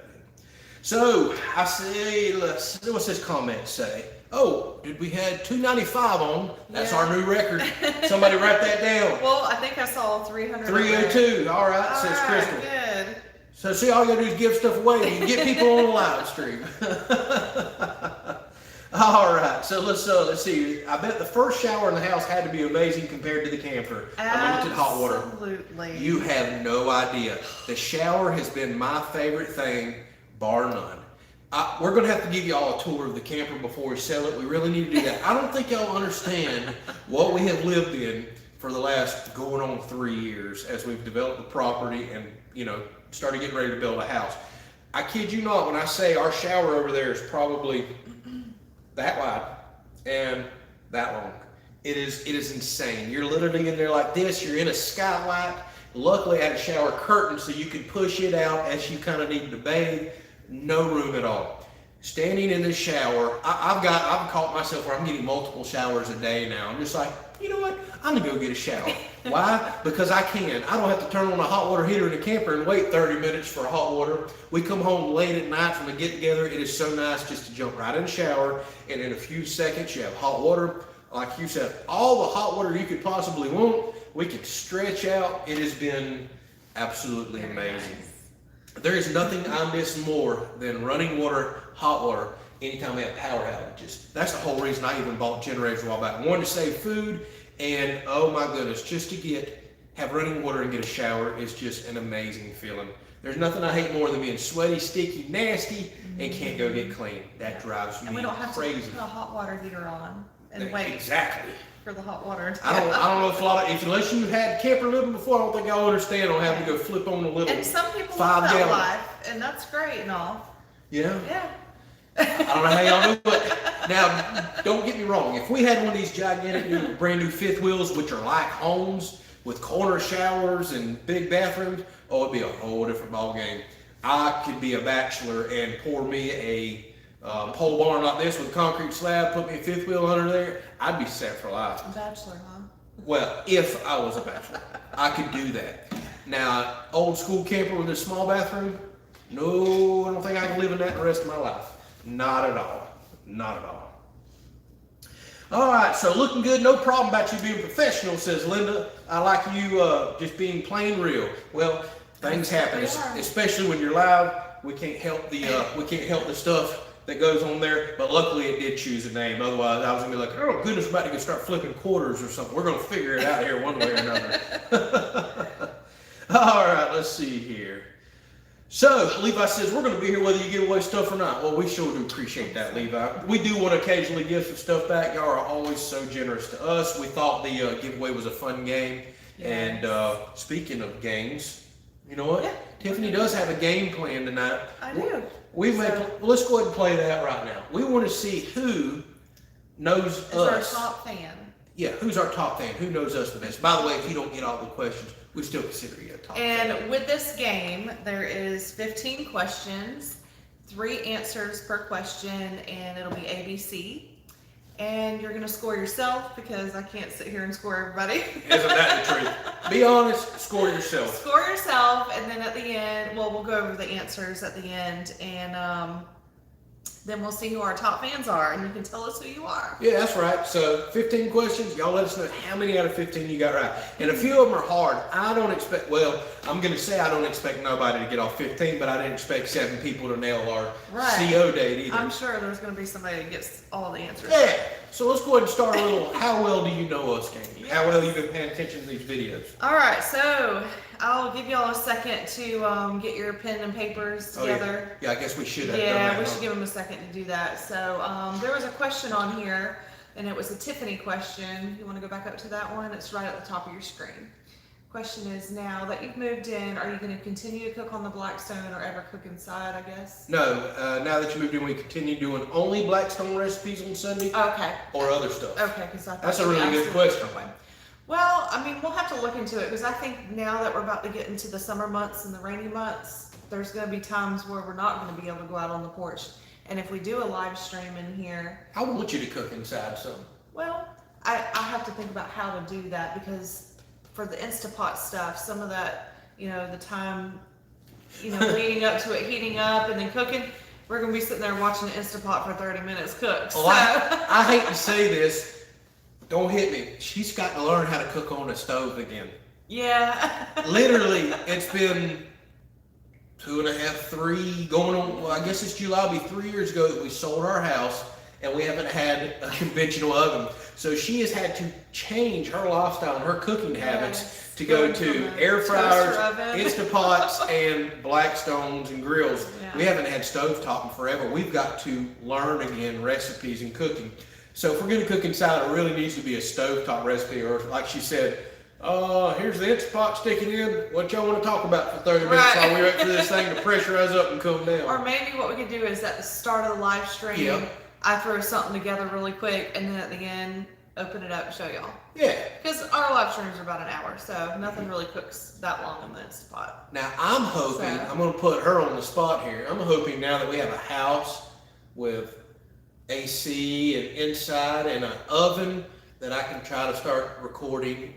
So I say, what's this comment say? Oh, did we had 295 on? That's our new record. Somebody write that down. Well, I think I saw 300. 302. All right, says Crystal. Good. So see, all you gotta do is give stuff away. You can get people on the live stream. All right, so let's see. I bet the first shower in the house had to be amazing compared to the camper. Unlimited hot water. Absolutely. You have no idea. The shower has been my favorite thing, bar none. We're going to have to give you all a tour of the camper before we sell it. We really need to do that. I don't think y'all understand what we have lived in for the last going on 3 years as we've developed the property and, started getting ready to build a house. I kid you not when I say our shower over there is probably that wide and that long. It is insane. You're literally in there like this. You're in a skylight. Luckily, I had a shower curtain so you can push it out as you kind of need to bathe. No room at all. Standing in the shower, I've caught myself where I'm getting multiple showers a day now. I'm just like, you know what? I'm gonna go get a shower. Why? Because I can. I don't have to turn on a hot water heater in the camper and wait 30 minutes for hot water. We come home late at night from a get together. It is so nice just to jump right in the shower, and in a few seconds you have hot water. Like you said, all the hot water you could possibly want. We can stretch out. It has been absolutely amazing. There is nothing I miss more than running water, hot water, anytime we have power outages. That's the whole reason I even bought generators a while back. One, to save food, and oh my goodness, just to have running water and get a shower is just an amazing feeling. There's nothing I hate more than being sweaty, sticky, nasty, and can't go get clean. That drives me crazy. And we don't have to put a hot water heater on and wait. Exactly. For the hot water. I don't know if unless you had camper living before, I don't think y'all understand on having to go flip on a little. And some people live that life, and that's great and all. Yeah. Yeah. I don't know how y'all do it. Now, don't get me wrong. If we had one of these gigantic brand new fifth wheels, which are like homes with corner showers and big bathrooms, it'd be a whole different ball game. I could be a bachelor and pour me a pole barn like this with a concrete slab, put me a fifth wheel under there, I'd be set for life. A bachelor, huh? Well, if I was a bachelor, I could do that. Now, old school camper with a small bathroom, no, I don't think I can live in that the rest of my life. Not at all. Not at all. All right, so looking good, no problem about you being professional, says Linda. I like you just being plain real. Well, things happen, especially when you're live. We can't help the stuff that goes on there, but luckily it did choose a name. Otherwise, I was gonna be like, oh goodness, I'm about to go start flipping quarters or something. We're gonna figure it out here one way or another. All right, let's see here. So Levi says we're gonna be here whether you give away stuff or not. Well, we sure do appreciate that, Levi. We do want to occasionally give some stuff back. Y'all are always so generous to us. We thought the giveaway was a fun game, And speaking of games, you know what? Yeah. Tiffany does have a game plan tonight. I do. Let's go ahead and play that right now. We want to see who knows Is us. our top fan. Yeah, who's our top fan? Who knows us the best? By the way, if you don't get all the questions, we still consider you a top fan. And with this game, there is 15 questions, 3 answers per question, and it'll be ABC. And you're gonna score yourself because I can't sit here and score everybody. Isn't that the truth? Be honest, score yourself. Score yourself, and then at the end, well, we'll go over the answers at the end, and then we'll see who our top fans are, and you can tell us who you are. Yeah, that's right. So 15 questions. Y'all let us know how many out of 15 you got right. And a few of them are hard. I don't expect, well, I'm going to say I don't expect nobody to get off 15, but I didn't expect 7 people to nail our CO date either. I'm sure there's going to be somebody that gets all the answers. Yeah. So let's go ahead and start a little, how well do you know us, Candy? How well you've been paying attention to these videos? All right, so I'll give y'all a second to get your pen and papers together. Yeah, I guess we should have done Yeah, that. we should give them a second to do that. So there was a question on here, and it was a Tiffany question. You want to go back up to that one? It's right at the top of your screen. Question is, now that you've moved in, are you going to continue to cook on the Blackstone or ever cook inside, I guess? No, now that you moved in, we continue doing only Blackstone recipes on Sunday Okay. or other stuff. Okay, because That's a really good question. Well, I mean, we'll have to look into it because I think now that we're about to get into the summer months and the rainy months, there's going to be times where we're not going to be able to go out on the porch. And if we do a live stream in here, I want you to cook inside some. well, I have to think about how to do that because for the Instapot stuff, some of that, you know, the time, you know, leading up to it heating up and then cooking, we're going to be sitting there watching the Instapot for 30 minutes cook. Well, I hate to say this. Don't hit me. She's got to learn how to cook on a stove again. Yeah. Literally, it's been 2.5, 3, going on, well, I guess it's July, it'll be 3 years ago that we sold our house, and we haven't had a conventional oven. So she has had to change her lifestyle and her cooking habits to go to air fryers, Instapots, and Blackstones and grills. Yeah. We haven't had stovetop in forever. We've got to learn again recipes and cooking. So if we're going to cook inside, it really needs to be a stovetop recipe, or like she said, here's the Instapot sticking in. What y'all want to talk about for 30 minutes while we wait for this thing to pressurize up and come down? Or maybe what we could do is at the start of the live stream, I throw something together really quick, and then at the end, open it up and show y'all. Yeah. Because our live streams are about an hour, so nothing really cooks that long in the Instapot. Now, I'm hoping, I'm going to put her on the spot here. I'm hoping now that we have a house with AC and inside and an oven that I can try to start recording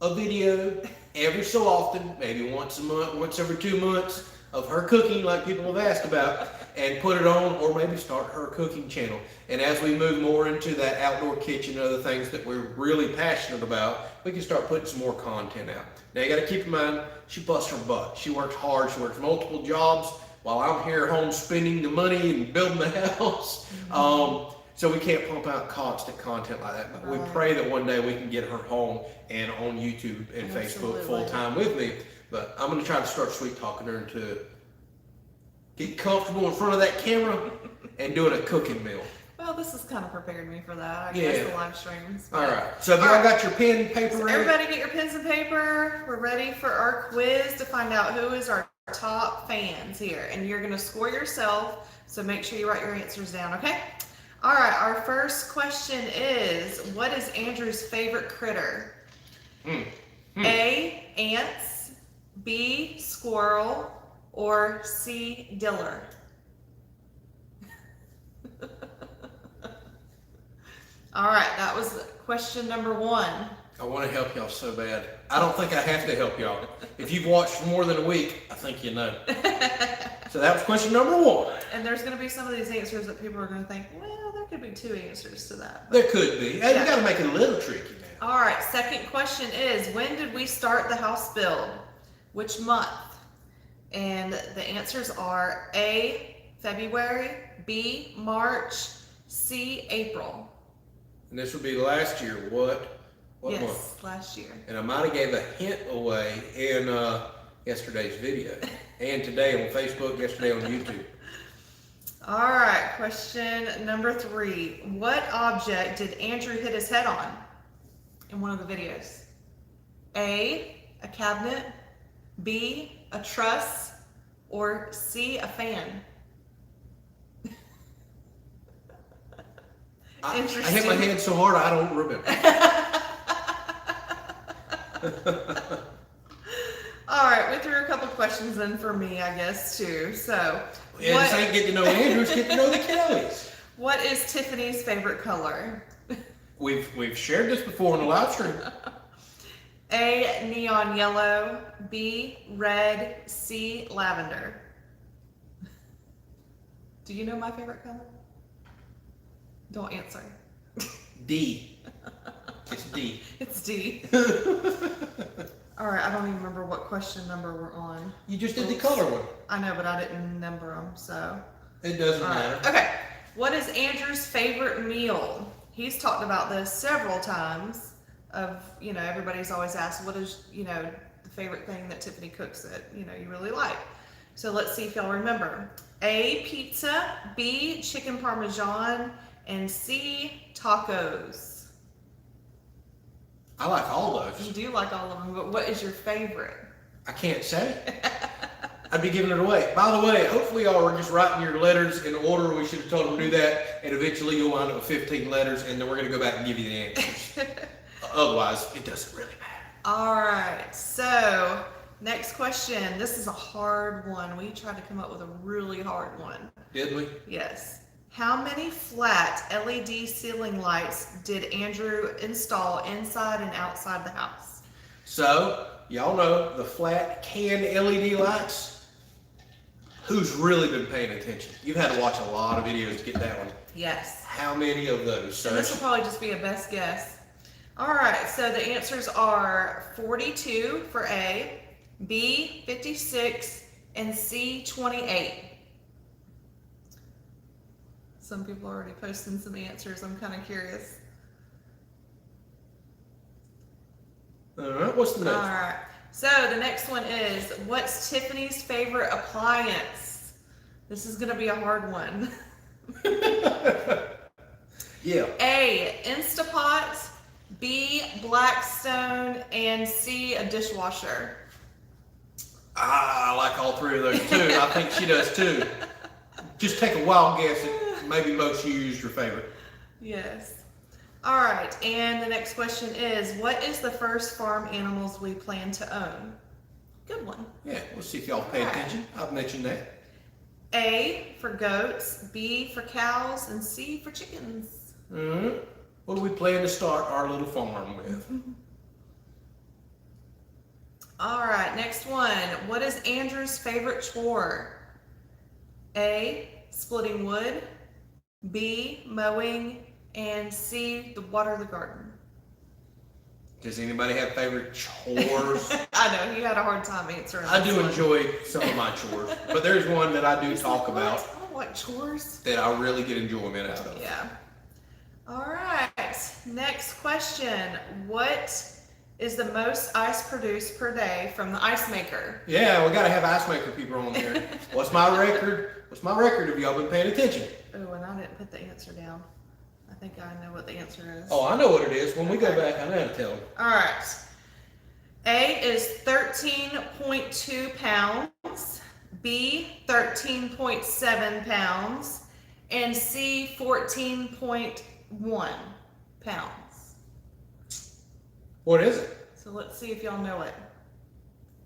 a video every so often, maybe once a month, once every 2 months, of her cooking like people have asked about, and put it on, or maybe start her cooking channel. And as we move more into that outdoor kitchen and other things that we're really passionate about, we can start putting some more content out. Now you got to keep in mind, she busts her butt. She works hard. She works multiple jobs while I'm here home spending the money and building the house. So we can't pump out constant content like that. But we pray that one day we can get her home and on YouTube and Facebook full time with me. But I'm going to try to start sweet talking her into get comfortable in front of that camera and doing a cooking meal. Well, this has kind of prepared me for that. I guess the live streams. All right. So if y'all got your pen and paper ready? Everybody get your pens and paper. We're ready for our quiz to find out who is our top fans here. And you're going to score yourself. So make sure you write your answers down, okay? All right. Our first question is, what is Andrew's favorite critter? A, ants. B, squirrel. Or C, diller? All right, that was question number 1. I want to help y'all so bad. I don't think I have to help y'all. If you've watched for more than a week, I think you know. So that was question number 1. And there's going to be some of these answers that people are going to think, well, there could be 2 answers to that. There could be. Hey, you got to make it a little tricky now. All right, second question is, when did we start the house build? Which month? And the answers are A, February, B, March, C, April. And this will be last year. What yes, month? Last year. And I might have gave a hint away in yesterday's video. And today on Facebook, yesterday on YouTube. All right, question number 3. What object did Andrew hit his head on in one of the videos? A, a cabinet, B, a truss, or C, a fan? I Interesting. hit my head so hard I don't remember. All right, we threw a couple questions in for me, I guess, too. So, Yeah, this ain't getting to know Andrews, get to know the Kelleys. what is Tiffany's favorite color? We've shared this before on the live stream. A, neon yellow, B, red, C, lavender. Do you know my favorite color? Don't answer. D. It's D. It's D. All right, I don't even remember what question number we're on. You just did the color one. I know, but I didn't number them, so. It doesn't All right. matter. Okay, what is Andrew's favorite meal? He's talked about this several times. Everybody's always asked, what is, the favorite thing that Tiffany cooks that, you really like? So let's see if y'all remember. A, pizza, B, chicken parmesan, and C, tacos. I like all those. You do like all of them, but what is your favorite? I can't say. I'd be giving it away. By the way, hopefully y'all are just writing your letters in order. We should have told them to do that, and eventually you'll wind up with 15 letters, and then we're going to go back and give you the answers. Otherwise, it doesn't really matter. All right, so next question. This is a hard one. We tried to come up with a really hard one. Did we? Yes. How many flat LED ceiling lights did Andrew install inside and outside the house? So, y'all know the flat can LED lights. Who's really been paying attention? You've had to watch a lot of videos to get that one. Yes. How many of those? So And this will probably just be a best guess. All right, so the answers are 42 for A, B, 56, and C, 28. Some people are already posting some answers. I'm kind of curious. all right, what's the All next? right. So the next one is, what's Tiffany's favorite appliance? This is going to be a hard one. Yeah. A, Instapot, B, Blackstone, and C, a dishwasher. I like all three of those too. I think she does too. Just take a wild guess at maybe most you used your favorite. Yes. All right, and the next question is, what is the first farm animals we plan to own? Good one. Yeah, we'll see if y'all pay attention. I've mentioned that. A for goats, B for cows, and C for chickens. What do we plan to start our little farm with? All right, next one. What is Andrew's favorite chore? A, splitting wood, B, mowing, and C, to water the garden. Does anybody have favorite chores? I know, he had a hard time answering I this do one. enjoy some of my chores, but there's one that I do He's talk like, about "What? I don't like chores. that I really get enjoyment out of. Yeah. All right, next question. What is the most ice produced per day from the ice maker? Yeah, we gotta have ice maker people on here. What's my record? What's my record? Have y'all been paying attention? Oh, and I didn't put the answer down. I think I know what the answer is. Oh, I know what it is. When we go back, I know how to tell them. All right. A is 13.2 pounds, B 13.7 pounds, and C 14.1 pounds. What is it? So let's see if y'all know it.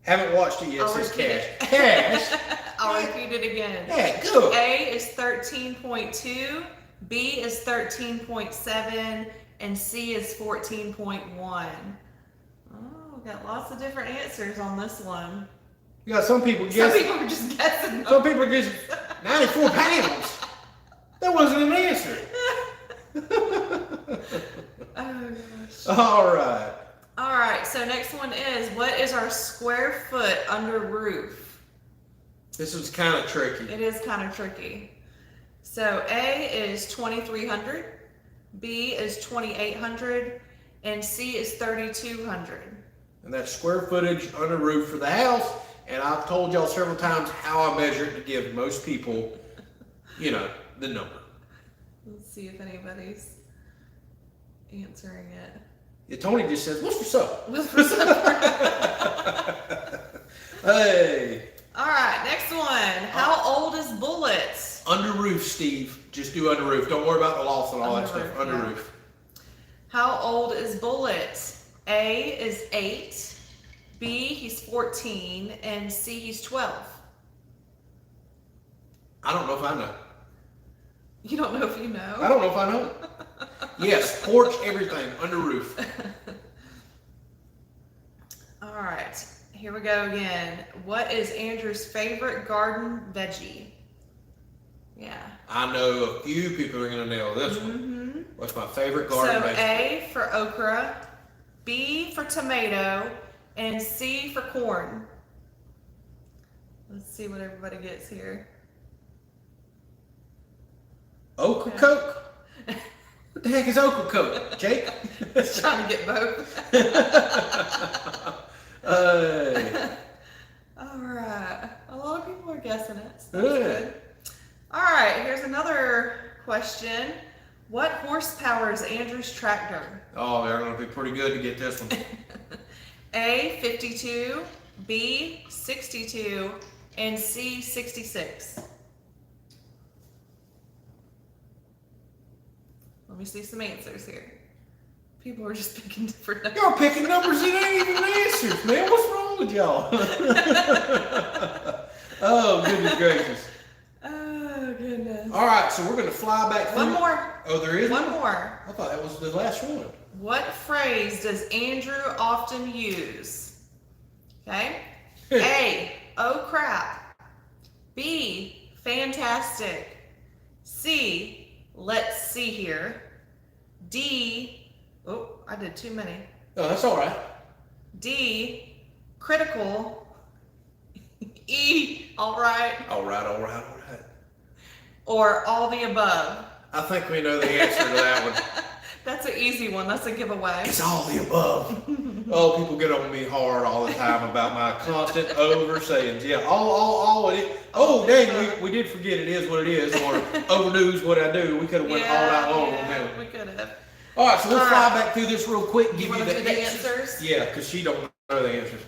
Haven't watched it yet. I'll It says repeat cash. it. Cash? I'll repeat it again. Yeah, good. A is 13.2, B is 13.7, and C is 14.1. Oh, we got lots of different answers on this one. You got some people Some guessing. people are just guessing. Some people are just 94 pounds. That wasn't an answer. Oh gosh. All right. All right, so next one is, what is our square foot under roof? This was kind of tricky. It is kind of tricky. So A is 2,300, B is 2,800, and C is 3,200. And that's square footage under roof for the house. And I've told y'all several times how I measure it to give most people, the number. Let's see if anybody's answering it. Yeah, Tony just says, what's for supper? What's for supper? Hey. All right, next one. How old is Bullets? Under roof, Steve. Just do under roof. Don't worry about the loft and all that stuff. Under yeah. roof. How old is Bullet? A is 8, B he's 14, and C he's 12. I don't know if I know. You don't know if you know? I don't know if I know. Yes, porch, everything, under roof. All right, here we go again. What is Andrew's favorite garden veggie? Yeah. I know a few people are going to nail this one. What's my favorite garden vegetable? A for okra, B for tomato, and C for corn. Let's see what everybody gets here. Okra Coke? What the heck is okra Coke, Jake? Just trying to get both. All right. A lot of people are guessing it. So that's good. All right. Here's another question. What horsepower is Andrew's tractor? Oh, they're going to be pretty good to get this one. A, 52, B, 62, and C, 66. Let me see some answers here. People are just picking different numbers. Y'all picking numbers that ain't even answers, man. What's wrong with y'all? Oh, goodness gracious. Oh, goodness. All right, so we're going to fly back through. One more. Oh, there is one more. I thought that was the last one. What phrase does Andrew often use? Okay. A, oh crap. B, fantastic. C, let's see here. D, oh, I did too many. Oh, that's all right. D, critical. E, all right. All right, all right, all right. Or all the above. I think we know the answer to that one. That's an easy one. That's a giveaway. It's all the above. Oh, people get on me hard all the time about my constant oversayings. Yeah, all it is. Oh, dang, we did forget it is what it is, or overdo's what I do. We could have went all night long on him. We could have. All right, so we'll fly back through this real quick. Give you the answers. Yeah, because she don't know the answers.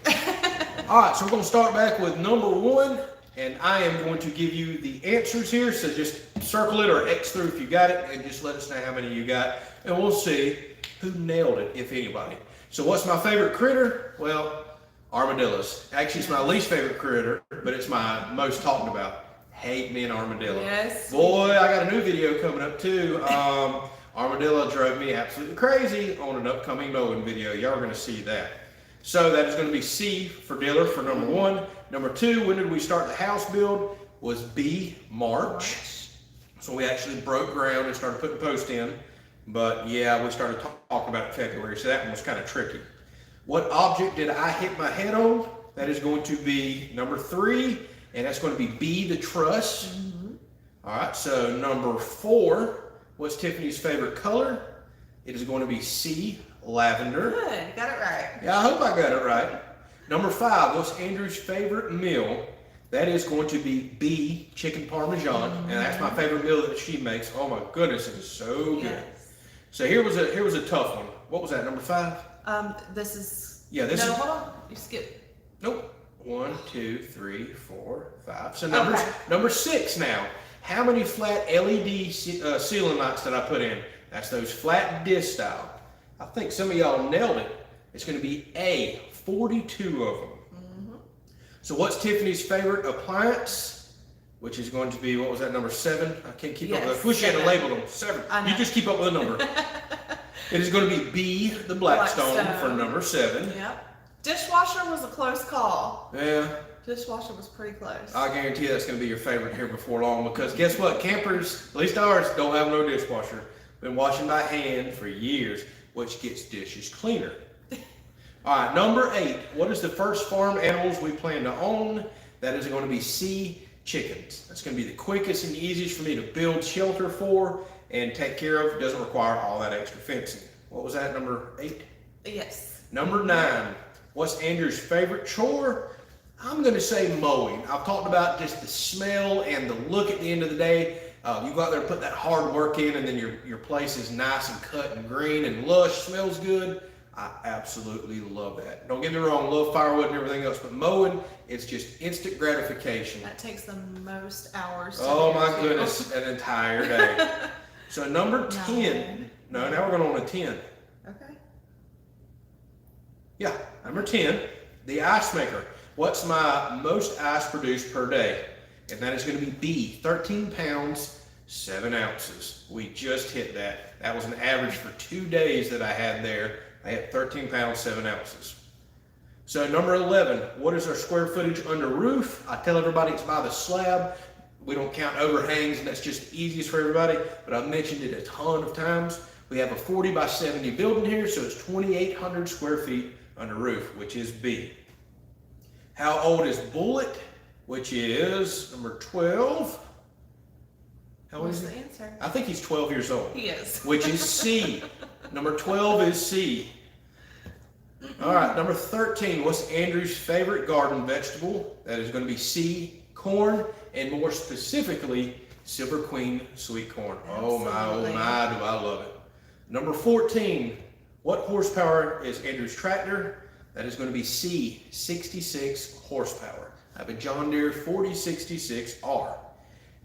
All right, so we're going to start back with number 1, and I am going to give you the answers here. So just circle it or X through if you got it, and just let us know how many you got, and we'll see who nailed it, if anybody. So what's my favorite critter? Well, armadillos. Actually, it's my least favorite critter, but it's my most talked about. Hate me an armadillo. Yes. Boy, I got a new video coming up too. Armadillo drove me absolutely crazy on an upcoming mowing video. Y'all are going to see that. So that is going to be C for dealer for number 1. Number 2, when did we start the house build? Was B, March. So we actually broke ground and started putting posts in. But yeah, we started talking about it in February, so that one was kind of tricky. What object did I hit my head on? That is going to be number 3, and that's going to be B, the truss. All right, so number 4, what's Tiffany's favorite color? It is going to be C, lavender. Good, got it right. Yeah, I hope I got it right. Number 5, what's Andrew's favorite meal? That is going to be B, chicken parmesan, and that's my favorite meal that she makes. Oh my goodness, it is so good. Yes. So here was a tough one. What was that? Number 5? This is. Yeah, this no, is. hold on. You skipped. Nope. 1, 2, 3, 4, 5. So Okay. number 6 now. How many flat LED ceiling lights did I put in? That's those flat disc style. I think some of y'all nailed it. It's going to be A, 42 of them. So what's Tiffany's favorite appliance? Which is going to be, what was that, number 7? I can't keep up with that. I wish you had to label them. 7. You just keep up with the number. It is going to be B, the Blackstone, for number 7. Yep. Dishwasher was a close call. Yeah. Dishwasher was pretty close. I guarantee you that's going to be your favorite here before long, because guess what? Campers, at least ours, don't have no dishwasher. Been washing by hand for years, which gets dishes cleaner. All right, number 8. What is the first farm animals we plan to own? That is going to be C, chickens. That's going to be the quickest and easiest for me to build shelter for and take care of. It doesn't require all that extra fencing. What was that, number 8? Yes. Number 9. What's Andrew's favorite chore? I'm going to say mowing. I've talked about just the smell and the look at the end of the day. You go out there and put that hard work in, and then your place is nice and cut and green and lush, smells good. I absolutely love that. Don't get me wrong, love firewood and everything else, but mowing, it's just instant gratification. That takes the most hours to Oh do, my too. goodness, an entire day. So number 10, no, now we're going on to 10. Okay. Yeah, number 10, the ice maker. What's my most ice produced per day? And that is going to be B, 13 pounds, 7 ounces. We just hit that. That was an average for 2 days that I had there. I had 13 pounds, 7 ounces. So number 11, what is our square footage under roof? I tell everybody it's by the slab. We don't count overhangs, and that's just easiest for everybody, but I've mentioned it a ton of times. We have a 40 by 70 building here, so it's 2,800 square feet under roof, which is B. How old is Bullet, which is number 12? How old What's is the he? answer? I think he's 12 years old. He is. Which is C. Number 12 is C. All right, number 13. What's Andrew's favorite garden vegetable? That is going to be C, corn, and more specifically, Silver Queen sweet corn. Oh my, do I love it. Number 14. What horsepower is Andrew's tractor? That is going to be C, 66 horsepower. I have a John Deere 4066R.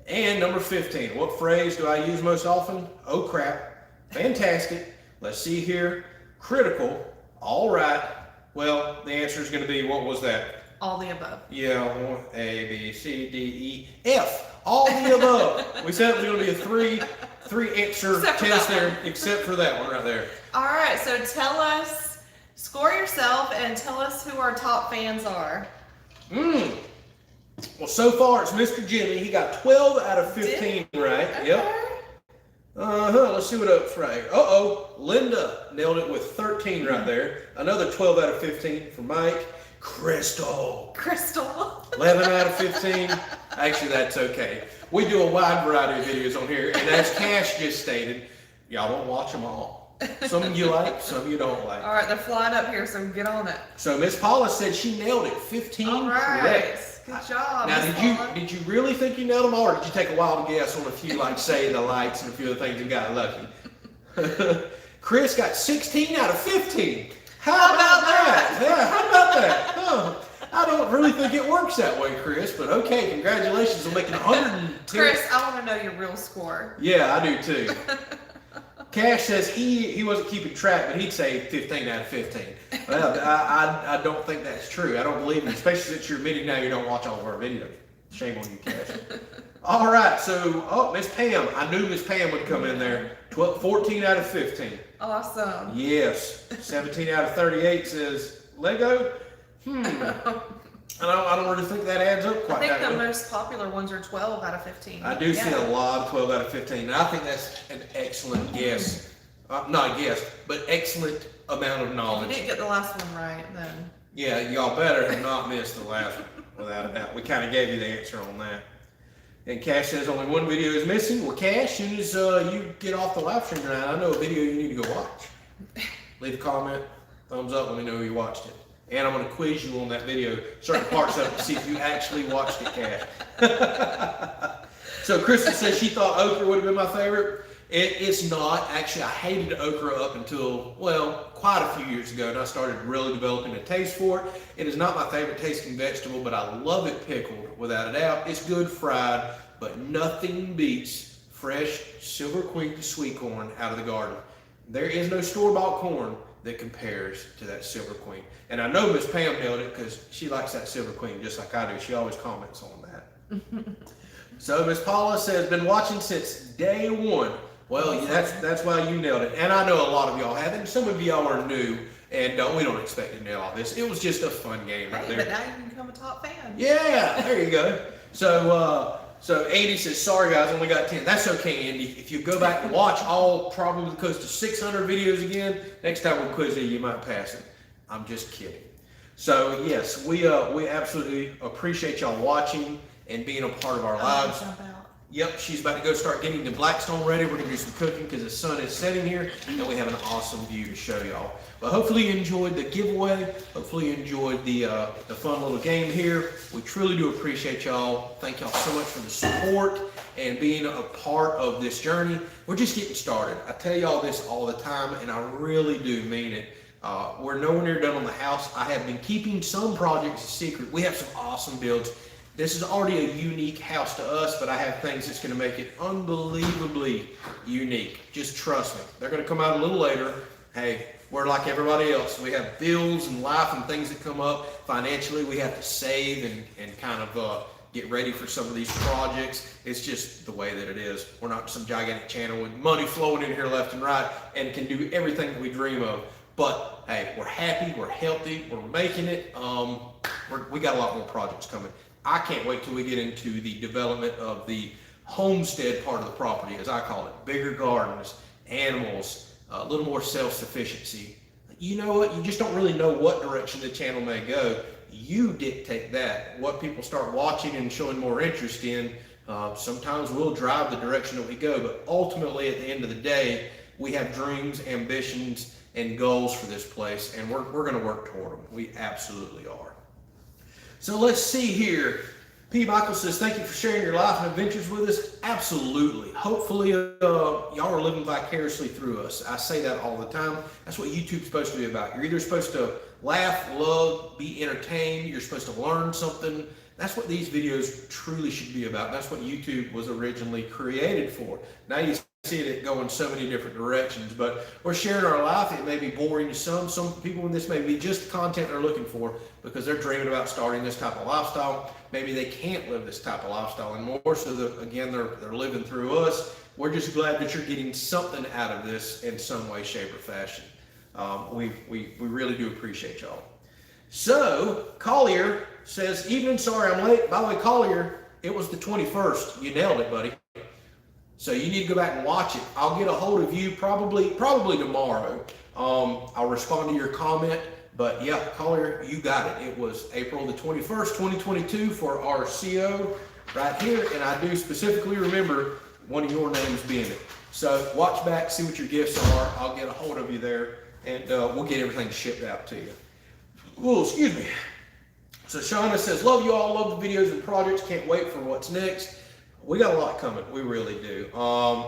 And number 15, what phrase do I use most often? Oh crap, fantastic, let's see here, critical, all right. Well, the answer is going to be, what was that? All the above. Yeah, A, B, C, D, E, F, all the above. We said it was going to be a three answer test there, except for that one right there. All right, so tell us, score yourself and tell us who our top fans are. Well, so far it's Mr. Jimmy. He got 12 out of 15 right. Okay. Yep. Let's see what else right here. Uh-oh. Linda nailed it with 13 right there. Another 12 out of 15 for Mike. Crystal. 11 out of 15. Actually, that's okay. We do a wide variety of videos on here, and as Cash just stated, y'all don't watch them all. Some you like, some you don't like. All right, they're flying up here, so get on it. So Miss Paula said she nailed it. 15 All right. correct. Good job. Now, Miss Paula. did you really think you nailed them all, or did you take a wild guess on a few, like say the lights and a few other things and got lucky? Chris got 16 out of 15. How about that? Yeah, how about that? Huh. I don't really think it works that way, Chris, but okay, congratulations on making 110. Chris, I want to know your real score. Yeah, I do too. Cash says he wasn't keeping track, but he'd say 15 out of 15. Well, I don't think that's true. I don't believe it, especially since you're admitting now you don't watch all of our videos. Shame on you, Cash. All right, so, Miss Pam. I knew Miss Pam would come in there. 14 out of 15. Awesome. Yes. 17 out of 38 says Lego. I don't really think that adds up quite I think that the way. most popular ones are 12 out of 15. I do see a lot of 12 out of 15, and I think that's an excellent guess. Not guess, but excellent amount of If knowledge. you didn't get the last one right, then. Yeah, y'all better have not missed the last one, without a doubt. We kind of gave you the answer on that. And Cash says only one video is missing. Well, Cash, as soon as you get off the live stream tonight, I know a video you need to go watch. Leave a comment, thumbs up, let me know you watched it. And I'm going to quiz you on that video, certain parts of it, to see if you actually watched it, Cash. So Kristen says she thought okra would have been my favorite. It's not. Actually, I hated okra up until, well, quite a few years ago, and I started really developing a taste for it. It is not my favorite tasting vegetable, but I love it pickled, without a doubt. It's good fried, but nothing beats fresh Silver Queen sweet corn out of the garden. There is no store-bought corn that compares to that Silver Queen. And I know Miss Pam nailed it because she likes that Silver Queen just like I do. She always comments on that. So Miss Paula says, been watching since day one. Well, yeah, that's why you nailed it. And I know a lot of y'all have, and some of y'all are new, and we don't expect to nail all this. It was just a fun game right there. But now you can become a top fan. Yeah, there you go. So Andy says, sorry guys, only got 10. That's okay, Andy. If you go back and watch all probably close to 600 videos again, next time we quiz you might pass it. I'm just kidding. So yes, we absolutely appreciate y'all watching and being a part of our lives. Jump out. Yep, she's about to go start getting the Blackstone ready. We're gonna do some cooking because the sun is setting here, and we have an awesome view to show y'all. But hopefully you enjoyed the giveaway. Hopefully you enjoyed the fun little game here. We truly do appreciate y'all. Thank y'all so much for the support and being a part of this journey. We're just getting started. I tell y'all this all the time, and I really do mean it. We're nowhere near done on the house. I have been keeping some projects a secret. We have some awesome builds. This is already a unique house to us, but I have things that's going to make it unbelievably unique. Just trust me. They're going to come out a little later. Hey, we're like everybody else. We have bills and life and things that come up. Financially, we have to save and kind of get ready for some of these projects. It's just the way that it is. We're not some gigantic channel with money flowing in here left and right and can do everything that we dream of. But hey, we're happy, we're healthy, we're making it. We got a lot more projects coming. I can't wait till we get into the development of the homestead part of the property, as I call it. Bigger gardens, animals, a little more self-sufficiency. You know what? You just don't really know what direction the channel may go. You dictate that. What people start watching and showing more interest in, sometimes we'll drive the direction that we go, but ultimately at the end of the day, we have dreams, ambitions, and goals for this place, and we're going to work toward them. We absolutely are. So let's see here. P. Michael says, thank you for sharing your life and adventures with us. Absolutely. Hopefully, y'all are living vicariously through us. I say that all the time. That's what YouTube's supposed to be about. You're either supposed to laugh, love, be entertained. You're supposed to learn something. That's what these videos truly should be about. That's what YouTube was originally created for. Now you see it going so many different directions, but we're sharing our life. It may be boring to some people, and this may be just content they're looking for because they're dreaming about starting this type of lifestyle. Maybe they can't live this type of lifestyle anymore, so that, again, they're living through us. We're just glad that you're getting something out of this in some way, shape, or fashion. We really do appreciate y'all. So Collier says, evening, sorry I'm late. By the way, Collier, it was the 21st. You nailed it, buddy. So you need to go back and watch it. I'll get a hold of you probably tomorrow. I'll respond to your comment. But yeah, Collier, you got it. It was April the 21st, 2022 for our CO right here. And I do specifically remember one of your names being it. So watch back, see what your gifts are. I'll get a hold of you there, and we'll get everything shipped out to you. Oh, excuse me. So Shauna says, love you all, love the videos and projects. Can't wait for what's next. We got a lot coming, we really do,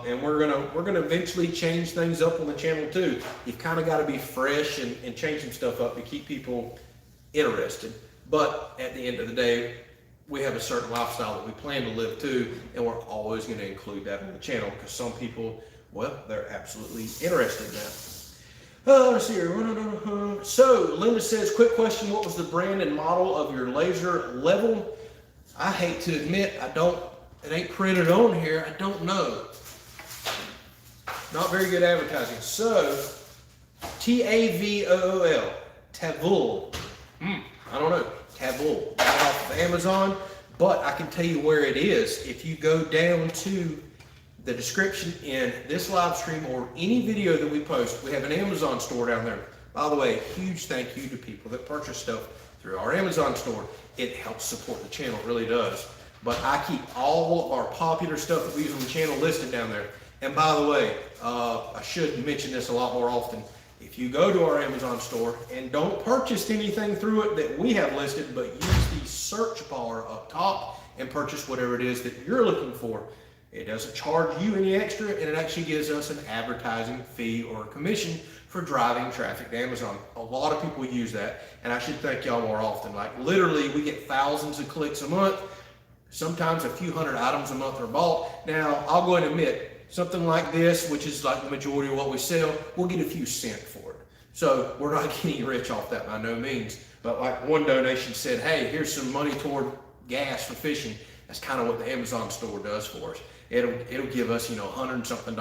and we're gonna eventually change things up on the channel too. You've kind of got to be fresh and change some stuff up to keep people interested. But at the end of the day, we have a certain lifestyle that we plan to live too, and we're always going to include that on the channel because some people, well, they're absolutely interested in that. Let's see here. So Linda says, quick question: what was the brand and model of your laser level? I hate to admit, I don't. It ain't printed on here. I don't know. Not very good advertising. So, T-A-V-O-O-L. Tavool. I don't know. Tavool. Got it off of Amazon, but I can tell you where it is. If you go down to the description in this live stream or any video that we post, we have an Amazon store down there. By the way, huge thank you to people that purchase stuff through our Amazon store. It helps support the channel. It really does. But I keep all of our popular stuff that we use on the channel listed down there. And by the way, I should mention this a lot more often. If you go to our Amazon store and don't purchase anything through it that we have listed, but use the search bar up top and purchase whatever it is that you're looking for, it doesn't charge you any extra, and it actually gives us an advertising fee or a commission for driving traffic to Amazon. A lot of people use that, and I should thank y'all more often. Like literally, we get thousands of clicks a month. Sometimes a few hundred items a month are bought. Now, I'll go ahead and admit, something like this, which is like the majority of what we sell, we'll get a few cents for it. So we're not getting rich off that by no means. But like one donation said, hey, here's some money toward gas for fishing. That's kind of what the Amazon store does for us. It'll give us, $100 and something.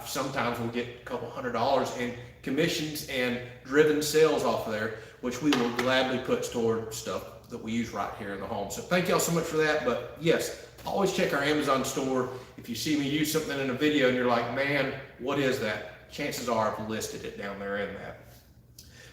Sometimes we'll get a couple $100 in commissions and driven sales off of there, which we will gladly put toward stuff that we use right here in the home. So thank y'all so much for that. But yes, always check our Amazon store. If you see me use something in a video and you're like, man, what is that? Chances are I've listed it down there in that.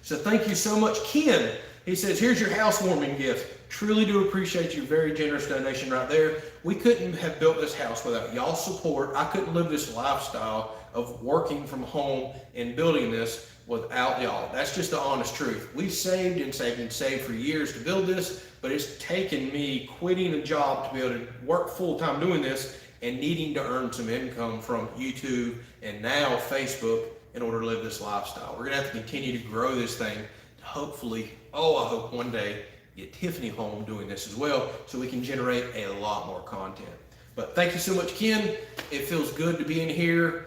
So thank you so much. Ken, he says, here's your housewarming gift. Truly do appreciate your very generous donation right there. We couldn't have built this house without y'all's support. I couldn't live this lifestyle of working from home and building this without y'all. That's just the honest truth. We've saved and saved and saved for years to build this, but it's taken me quitting a job to be able to work full-time doing this and needing to earn some income from YouTube and now Facebook in order to live this lifestyle. We're gonna have to continue to grow this thing. Hopefully, I hope one day get Tiffany home doing this as well, so we can generate a lot more content. But thank you so much, Ken. It feels good to be in here.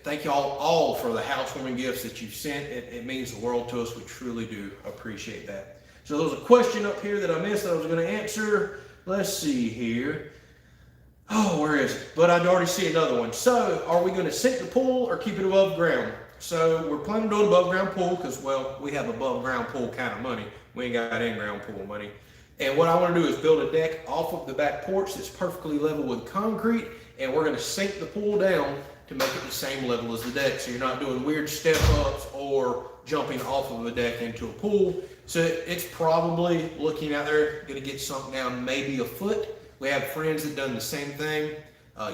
Thank you all for the housewarming gifts that you've sent. It means the world to us. We truly do appreciate that. So there was a question up here that I missed that I was going to answer. Let's see here. Oh, where is it? But I'd already see another one. So are we going to sink the pool or keep it above ground? So we're planning to do an above ground pool because, well, we have above ground pool kind of money. We ain't got in ground pool money. And what I want to do is build a deck off of the back porch that's perfectly level with concrete, and we're going to sink the pool down to make it the same level as the deck. So you're not doing weird step ups or jumping off of a deck into a pool. So it's probably looking out there, going to get sunk down maybe a foot. We have friends that done the same thing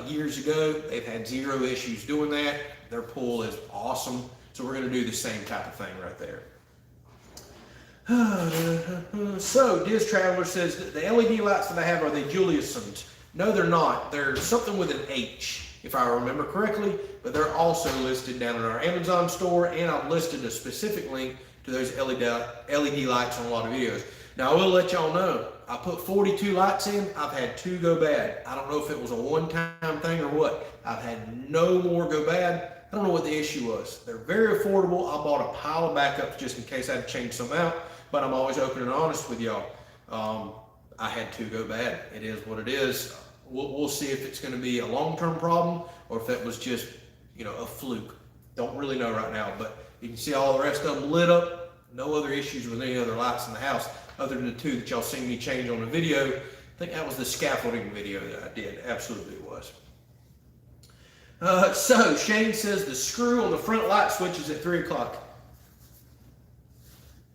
years ago. They've had zero issues doing that. Their pool is awesome. So we're going to do the same type of thing right there. So, Diz Traveler says that the LED lights that I have, are they Juliusons? No, they're not. They're something with an H, if I remember correctly, but they're also listed down in our Amazon store, and I've listed a specific link to those LED lights on a lot of videos. Now, I will let y'all know, I put 42 lights in, I've had 2 go bad. I don't know if it was a one-time thing or what. I've had no more go bad. I don't know what the issue was. They're very affordable. I bought a pile of backups just in case I had to change some out, but I'm always open and honest with y'all. I had 2 go bad. It is what it is. We'll see if it's going to be a long-term problem or if that was just, a fluke. Don't really know right now, but you can see all the rest of them lit up. No other issues with any other lights in the house other than the 2 that y'all seen me change on the video. I think that was the scaffolding video that I did. Absolutely it was. So Shane says the screw on the front light switch is at 3 o'clock.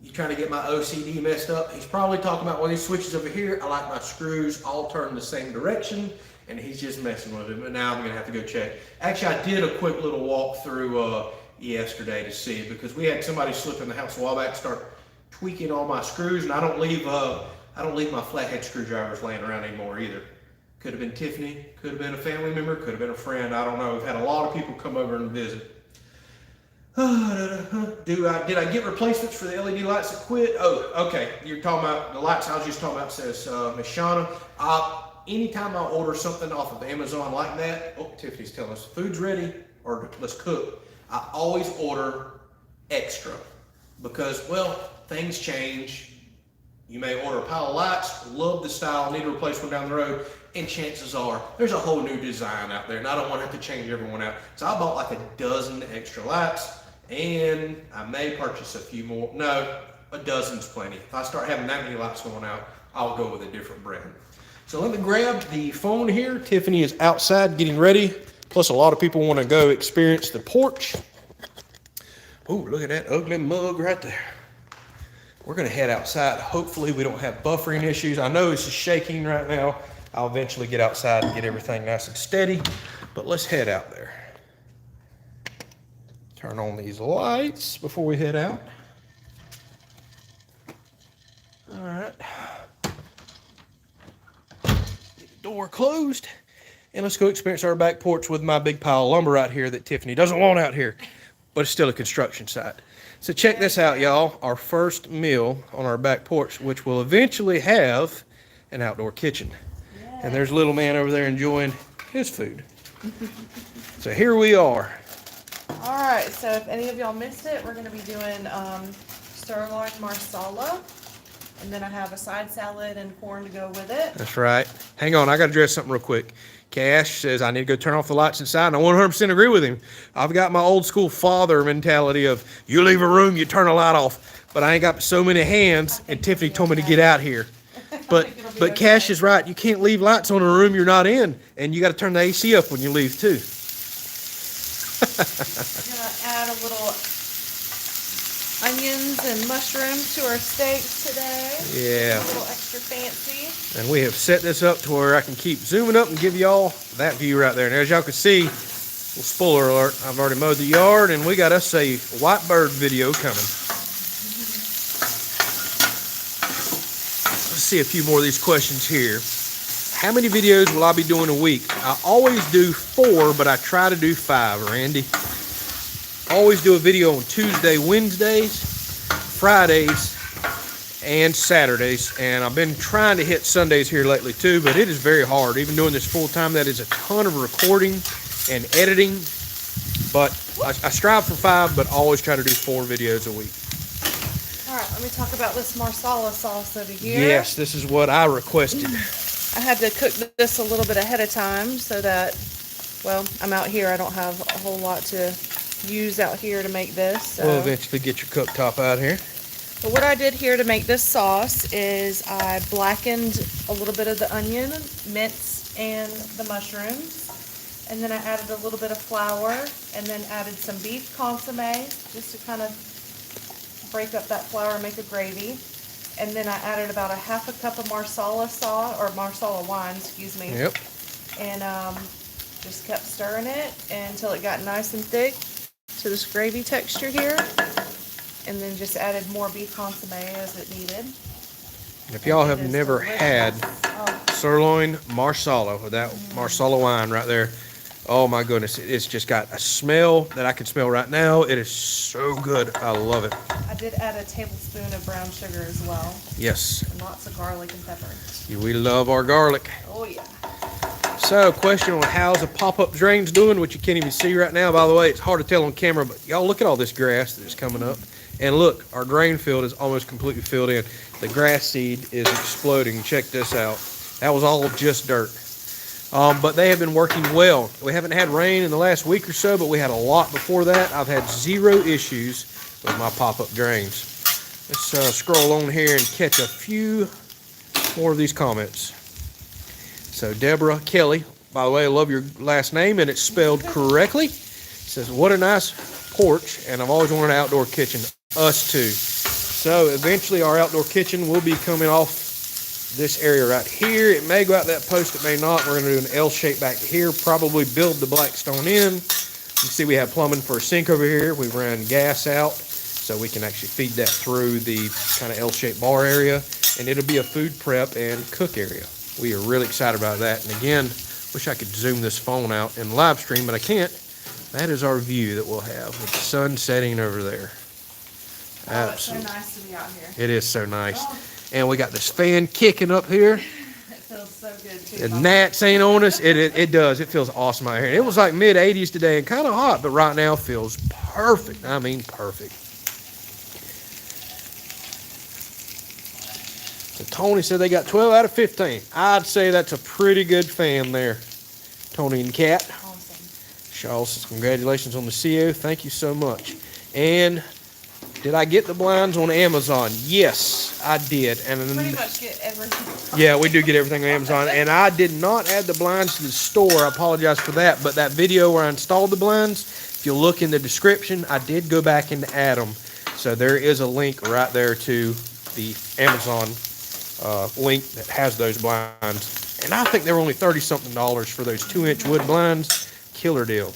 You trying to get my OCD messed up? He's probably talking about one of these switches over here. I like my screws all turned the same direction, and he's just messing with it. But now I'm gonna have to go check. Actually, I did a quick little walk through yesterday to see, because we had somebody slip in the house a while back, start tweaking all my screws, and I don't leave my flathead screwdrivers laying around anymore either. Could have been Tiffany, could have been a family member, could have been a friend. I don't know. We've had a lot of people come over and visit. Did I get replacements for the LED lights that quit? Oh, okay. You're talking about the lights I was just talking about, says Miss Shauna. Anytime I order something off of Amazon like that, oh, Tiffany's telling us food's ready or let's cook. I always order extra because, well, things change. You may order a pile of lights, love the style, need to replace one down the road, and chances are there's a whole new design out there, and I don't want to have to change everyone out. So I bought like a dozen extra lights, and I may purchase a few more. No, a dozen's plenty. If I start having that many lights going out, I'll go with a different brand. So let me grab the phone here. Tiffany is outside getting ready. Plus, a lot of people want to go experience the porch. Oh, look at that ugly mug right there. We're going to head outside. Hopefully we don't have buffering issues. I know it's just shaking right now. I'll eventually get outside and get everything nice and steady, but let's head out there. Turn on these lights before we head out. All right. Get the door closed, and let's go experience our back porch with my big pile of lumber right here that Tiffany doesn't want out here, but it's still a construction site. So check this out, y'all. Our first meal on our back porch, which will eventually have an outdoor kitchen. Yes. And there's little man over there enjoying his food. So here we are. All right, so if any of y'all missed it, we're going to be doing sirloin marsala. And then I have a side salad and corn to go with it. That's right. Hang on, I got to address something real quick. Cash says I need to go turn off the lights inside, and I 100% agree with him. I've got my old school father mentality of you leave a room, you turn a light off. But I ain't got so many hands, and Tiffany told me to get out here. But Cash is right. You can't leave lights on in a room you're not in, and you got to turn the AC up when you leave too. I'm gonna add a little onions and mushrooms to our steaks today. Yeah. A little extra fancy. And we have set this up to where I can keep zooming up and give y'all that view right there. And as y'all can see, little spoiler alert, I've already mowed the yard, and we got us a white bird video coming. Let's see a few more of these questions here. How many videos will I be doing a week? I always do 4, but I try to do 5, Randy. always do a video on Tuesday, Wednesdays, Fridays, and Saturdays. And I've been trying to hit Sundays here lately too, but it is very hard. Even doing this full time, that is a ton of recording and editing. But I strive for 5, but always try to do 4 videos a week. All right, let me talk about this marsala sauce over here. Yes, this is what I requested. I had to cook this a little bit ahead of time so that, well, I'm out here. I don't have a whole lot to use out here to make this. So. We'll eventually get your cooktop out here. But what I did here to make this sauce is I blackened a little bit of the onion, mince, and the mushrooms. And then I added a little bit of flour and then added some beef consomme just to kind of break up that flour and make a gravy. And then I added about a half a cup of marsala sauce, or marsala wine, excuse me. Yep. And just kept stirring it until it got nice and thick to this gravy texture here. And then just added more beef consomme as it needed. If y'all have never had sirloin marsala with that marsala wine right there, oh my goodness, it's just got a smell that I can smell right now. It is so good. I love it. I did add a tablespoon of brown sugar as well. Yes. And lots of garlic and pepper. We love our garlic. Oh yeah. So, question on how's the pop-up drains doing, which you can't even see right now. By the way, it's hard to tell on camera, but y'all look at all this grass that's coming up. And look, our grain field is almost completely filled in. The grass seed is exploding. Check this out. That was all just dirt. But they have been working well. We haven't had rain in the last week or so, but we had a lot before that. I've had 0 issues with my pop-up drains. Let's scroll on here and catch a few more of these comments. So Deborah Kelley, by the way, I love your last name and it's spelled correctly. Says, what a nice porch, and I've always wanted an outdoor kitchen. Us too. So eventually our outdoor kitchen will be coming off this area right here. It may go out that post, it may not. We're going to do an L shape back here, probably build the Blackstone in. You can see we have plumbing for a sink over here. We ran gas out so we can actually feed that through the kind of L-shaped bar area, and it'll be a food prep and cook area. We are really excited about that. And again, wish I could zoom this phone out in live stream, but I can't. That is our view that we'll have with the sun setting over there. Oh, it's so nice to be out here. It is so nice. Oh. And we got this fan kicking up here. It feels so good too. And gnats ain't on us. It does. It feels awesome out here. It was like mid-80s today and kind of hot, but right now feels perfect. I mean perfect. So Tony said they got 12 out of 15. I'd say that's a pretty good fan there. Tony and Kat. Awesome. Shaw says congratulations on the CO. Thank you so much. And did I get the blinds on Amazon? Yes, I did. And pretty much get everything. Yeah, we do get everything on Amazon. And I did not add the blinds to the store. I apologize for that. But that video where I installed the blinds, if you look in the description, I did go back and add them. So there is a link right there to the Amazon link that has those blinds. And I think they were only $30-something for those 2-inch wood blinds. Killer deal.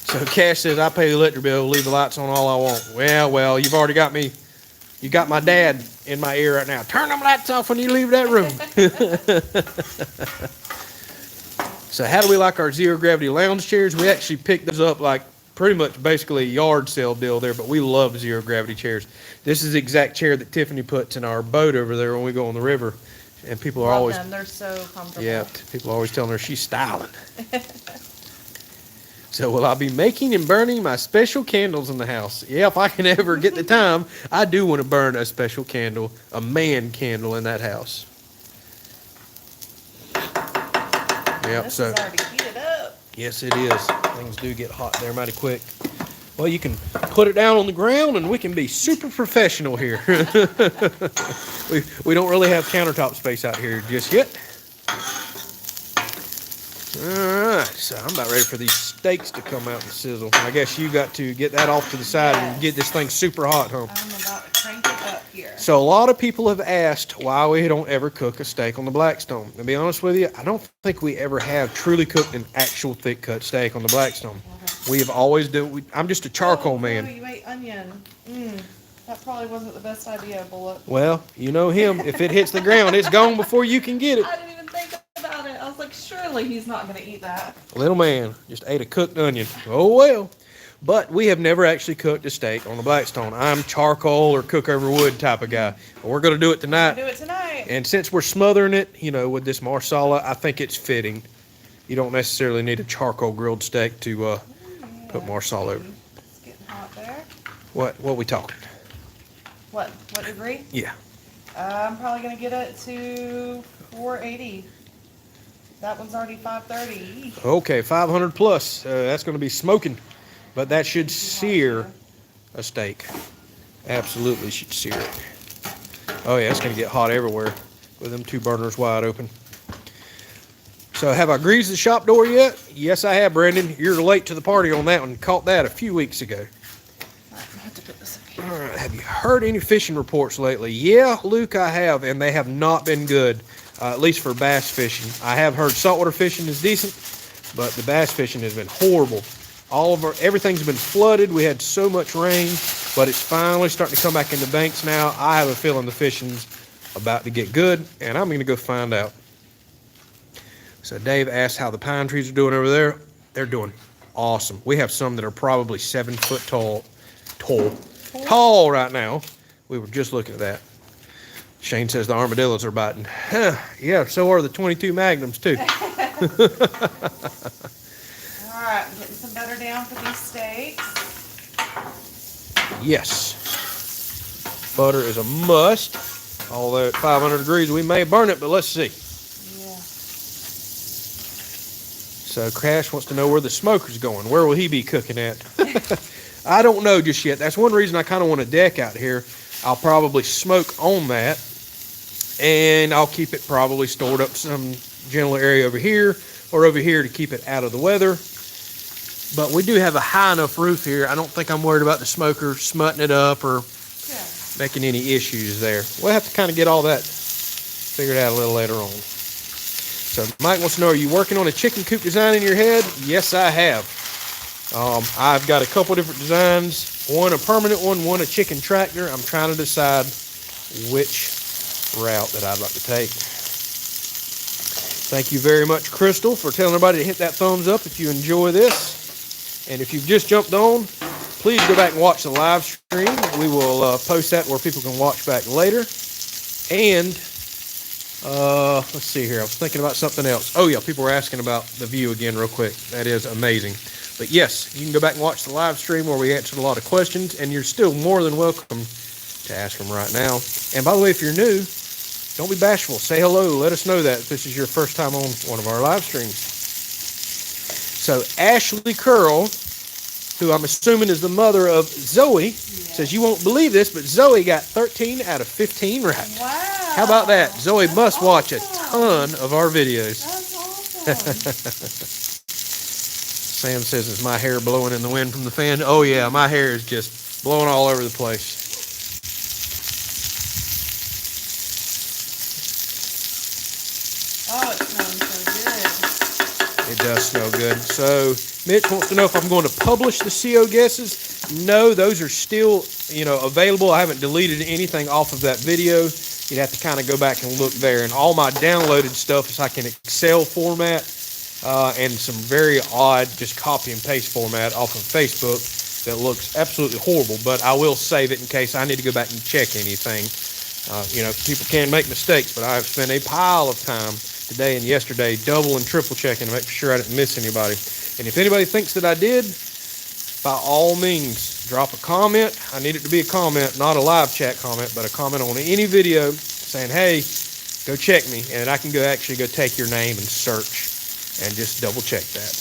So Cash says, I pay the electric bill, leave the lights on all I want. Well, you've already got me. You got my dad in my ear right now. Turn them lights off when you leave that room. So how do we like our zero gravity lounge chairs? We actually picked those up like pretty much basically a yard sale deal there, but we love zero gravity chairs. This is the exact chair that Tiffany puts in our boat over there when we go on the river. And people are always, them. They're so comfortable. Yeah, people are always telling her she's styling. So will I be making and burning my special candles in the house? Yeah, if I can ever get the time, I do want to burn a special candle, a man candle in that house. Yep, This is already heated up. Yes, it is. Things do get hot there mighty quick. Well, you can put it down on the ground and we can be super professional here. we don't really have countertop space out here just yet. Alright, so I'm about ready for these steaks to come out and sizzle. I guess you got to get that off to the side and get this thing super hot, huh? I'm about to crank it up here. So a lot of people have asked why we don't ever cook a steak on the Blackstone. To be honest with you, I don't think we ever have truly cooked an actual thick cut steak on the Blackstone. We have always done. I'm just a charcoal man. Oh, you ate onion. That probably wasn't the best idea, Bullet. Well, you know him. If it hits the ground, it's gone before you can get it. I didn't even think about it. I was like, surely he's not going to eat that. Little man just ate a cooked onion. Oh well. But we have never actually cooked a steak on the Blackstone. I'm charcoal or cook over wood type of guy. But we're going to do it tonight. Do it tonight. And since we're smothering it, you know, with this marsala, I think it's fitting. You don't necessarily need a charcoal grilled steak to put marsala over. It's getting hot there. What we talking? What degree? Yeah. I'm probably going to get it to 480. That one's already 530. Okay, 500 plus. That's going to be smoking. But that should sear a steak. Absolutely should sear it. Oh yeah, it's going to get hot everywhere with them two burners wide open. So have I greased the shop door yet? Yes, I have, Brandon. You're late to the party on that one. Caught that a few weeks ago. All right, I have to put this up here. All right, have you heard any fishing reports lately? Yeah, Luke, I have, and they have not been good, at least for bass fishing. I have heard saltwater fishing is decent, but the bass fishing has been horrible. Everything's been flooded. We had so much rain, but it's finally starting to come back in the banks now. I have a feeling the fishing's about to get good, and I'm going to go find out. So Dave asked how the pine trees are doing over there. They're doing awesome. We have some that are probably 7 foot tall right now. We were just looking at that. Shane says the armadillos are biting. Huh, yeah, so are the 22 Magnums too. All right, I'm getting some butter down for these steaks. Yes. Butter is a must. Although at 500 degrees we may burn it, but let's see. Yeah. So Crash wants to know where the smoker's going. Where will he be cooking at? I don't know just yet. That's one reason I kind of want a deck out here. I'll probably smoke on that, and I'll keep it probably stored up some general area over here or over here to keep it out of the weather. But we do have a high enough roof here. I don't think I'm worried about the smoker smutting it up or making any issues there. We'll have to kind of get all that figured out a little later on. So Mike wants to know, are you working on a chicken coop design in your head? Yes, I have. I've got a couple different designs. One a permanent one a chicken tractor. I'm trying to decide which route that I'd like to take. Thank you very much, Crystal, for telling everybody to hit that thumbs up if you enjoy this. And if you've just jumped on, please go back and watch the live stream. We will post that where people can watch back later. And let's see here. I was thinking about something else. Oh yeah, people were asking about the view again real quick. That is amazing. But yes, you can go back and watch the live stream where we answered a lot of questions, and you're still more than welcome to ask them right now. And by the way, if you're new, don't be bashful. Say hello. Let us know that if this is your first time on one of our live streams. So Ashley Curl, who I'm assuming is the mother of Zoe, says, you won't believe this, but Zoe got 13 out of 15 right. Wow. How about that? Zoe must watch a ton of our videos. That's awesome. Sam says, is my hair blowing in the wind from the fan? Oh yeah, my hair is just blowing all over the place. Oh, it smells so good. It does smell good. So Mitch wants to know if I'm going to publish the CO guesses. No, those are still, available. I haven't deleted anything off of that video. You'd have to kind of go back and look there. And all my downloaded stuff is like an Excel format and some very odd just copy and paste format off of Facebook that looks absolutely horrible. But I will save it in case I need to go back and check anything. People can make mistakes, but I have spent a pile of time today and yesterday double and triple checking to make sure I didn't miss anybody. And if anybody thinks that I did, by all means, drop a comment. I need it to be a comment, not a live chat comment, but a comment on any video saying, hey, go check me. And I can go take your name and search and just double check that.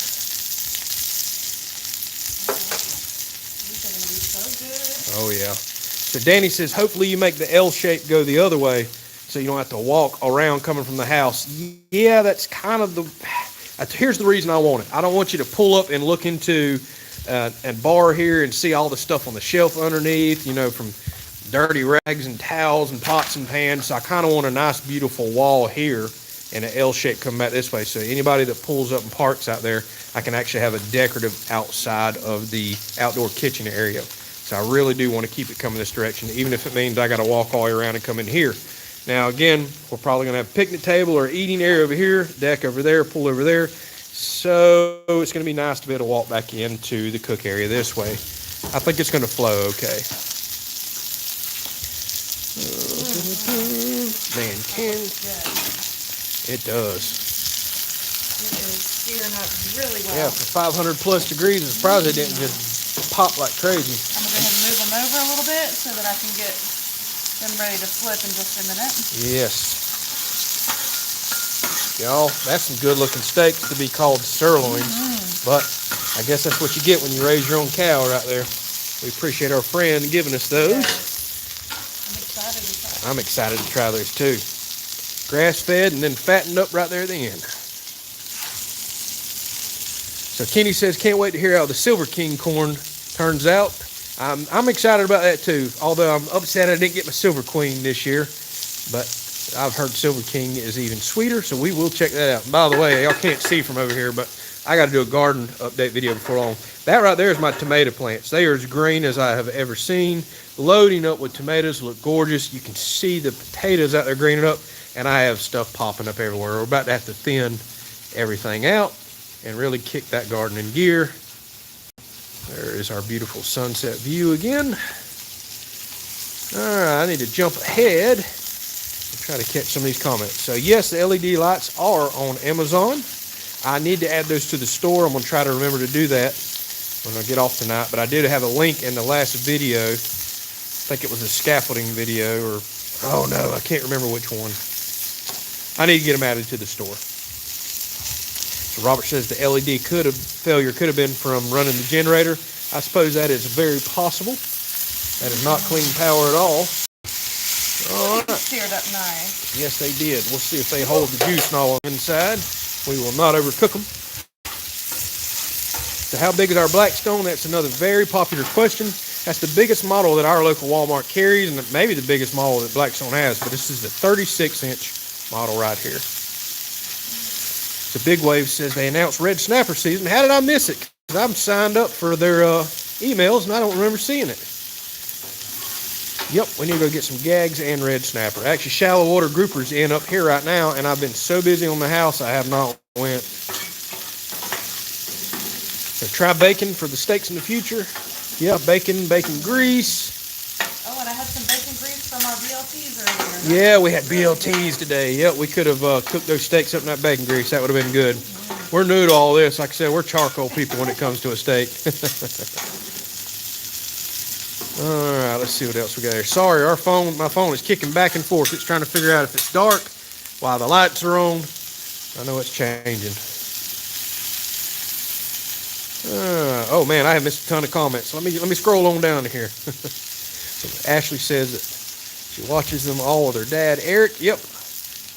These are going to be so good. Oh, yeah. So Danny says, hopefully you make the L shape go the other way so you don't have to walk around coming from the house. Yeah, that's kind of here's the reason I want it. I don't want you to pull up and look into and bar here and see all the stuff on the shelf underneath, from dirty rags and towels and pots and pans. So I kind of want a nice, beautiful wall here and an L shape coming back this way. So anybody that pulls up and parks out there, I can actually have a decorative outside of the outdoor kitchen area. So I really do want to keep it coming this direction, even if it means I got to walk all the way around and come in here. Now again, we're probably gonna have a picnic table or eating area over here, deck over there, pool over there. So it's gonna be nice to be able to walk back into the cook area this way. I think it's gonna flow okay. Man, it does. It is searing up really well. Yeah, for 500 plus degrees, I'm surprised it didn't just pop like crazy. I'm gonna go ahead and move them over a little bit so that I can get them ready to flip in just a minute. Yes. Y'all, that's some good looking steaks to be called sirloins. But I guess that's what you get when you raise your own cow right there. We appreciate our friend giving us those. Yes. I'm excited to try those too. Grass fed and then fattened up right there at the end. So Kenny says, can't wait to hear how the Silver King corn turns out. I'm excited about that too, although I'm upset I didn't get my Silver Queen this year. But I've heard Silver King is even sweeter, so we will check that out. And by the way, y'all can't see from over here, but I got to do a garden update video before long. That right there is my tomato plants. They are as green as I have ever seen. Loading up with tomatoes, look gorgeous. You can see the potatoes out there greening up, and I have stuff popping up everywhere. We're about to have to thin everything out and really kick that garden in gear. There is our beautiful sunset view again. All right, I need to jump ahead and try to catch some of these comments. So yes, the LED lights are on Amazon. I need to add those to the store. I'm going to try to remember to do that when I get off tonight. But I did have a link in the last video. I think it was a scaffolding video, or oh no, I can't remember which one. I need to get them added to the store. So Robert says the LED failure could have been from running the generator. I suppose that is very possible. That is not clean power at all. All right. Seared up nice. Yes, they did. We'll see if they hold the juice and all inside. We will not overcook them. So how big is our Blackstone? That's another very popular question. That's the biggest model that our local Walmart carries, and maybe the biggest model that Blackstone has, but this is the 36-inch model right here. So Big Wave says they announced Red Snapper season. How did I miss it? Because I'm signed up for their emails, and I don't remember seeing it. Yep, we need to go get some gags and red snapper. Actually, shallow water grouper's in up here right now, and I've been so busy on the house, I have not went. So try bacon for the steaks in the future. Yeah, bacon grease. Oh, and I had some bacon grease from our BLTs earlier. Yeah, we had BLTs today. Yep, we could have cooked those steaks up in that bacon grease. That would have been good. We're new to all this. Like I said, we're charcoal people when it comes to a steak. All right, let's see what else we got here. Sorry, my phone is kicking back and forth. It's trying to figure out if it's dark while the lights are on. I know it's changing. Oh man, I have missed a ton of comments. Let me scroll on down to here. So Ashley says that she watches them all with her dad, Eric. Yep.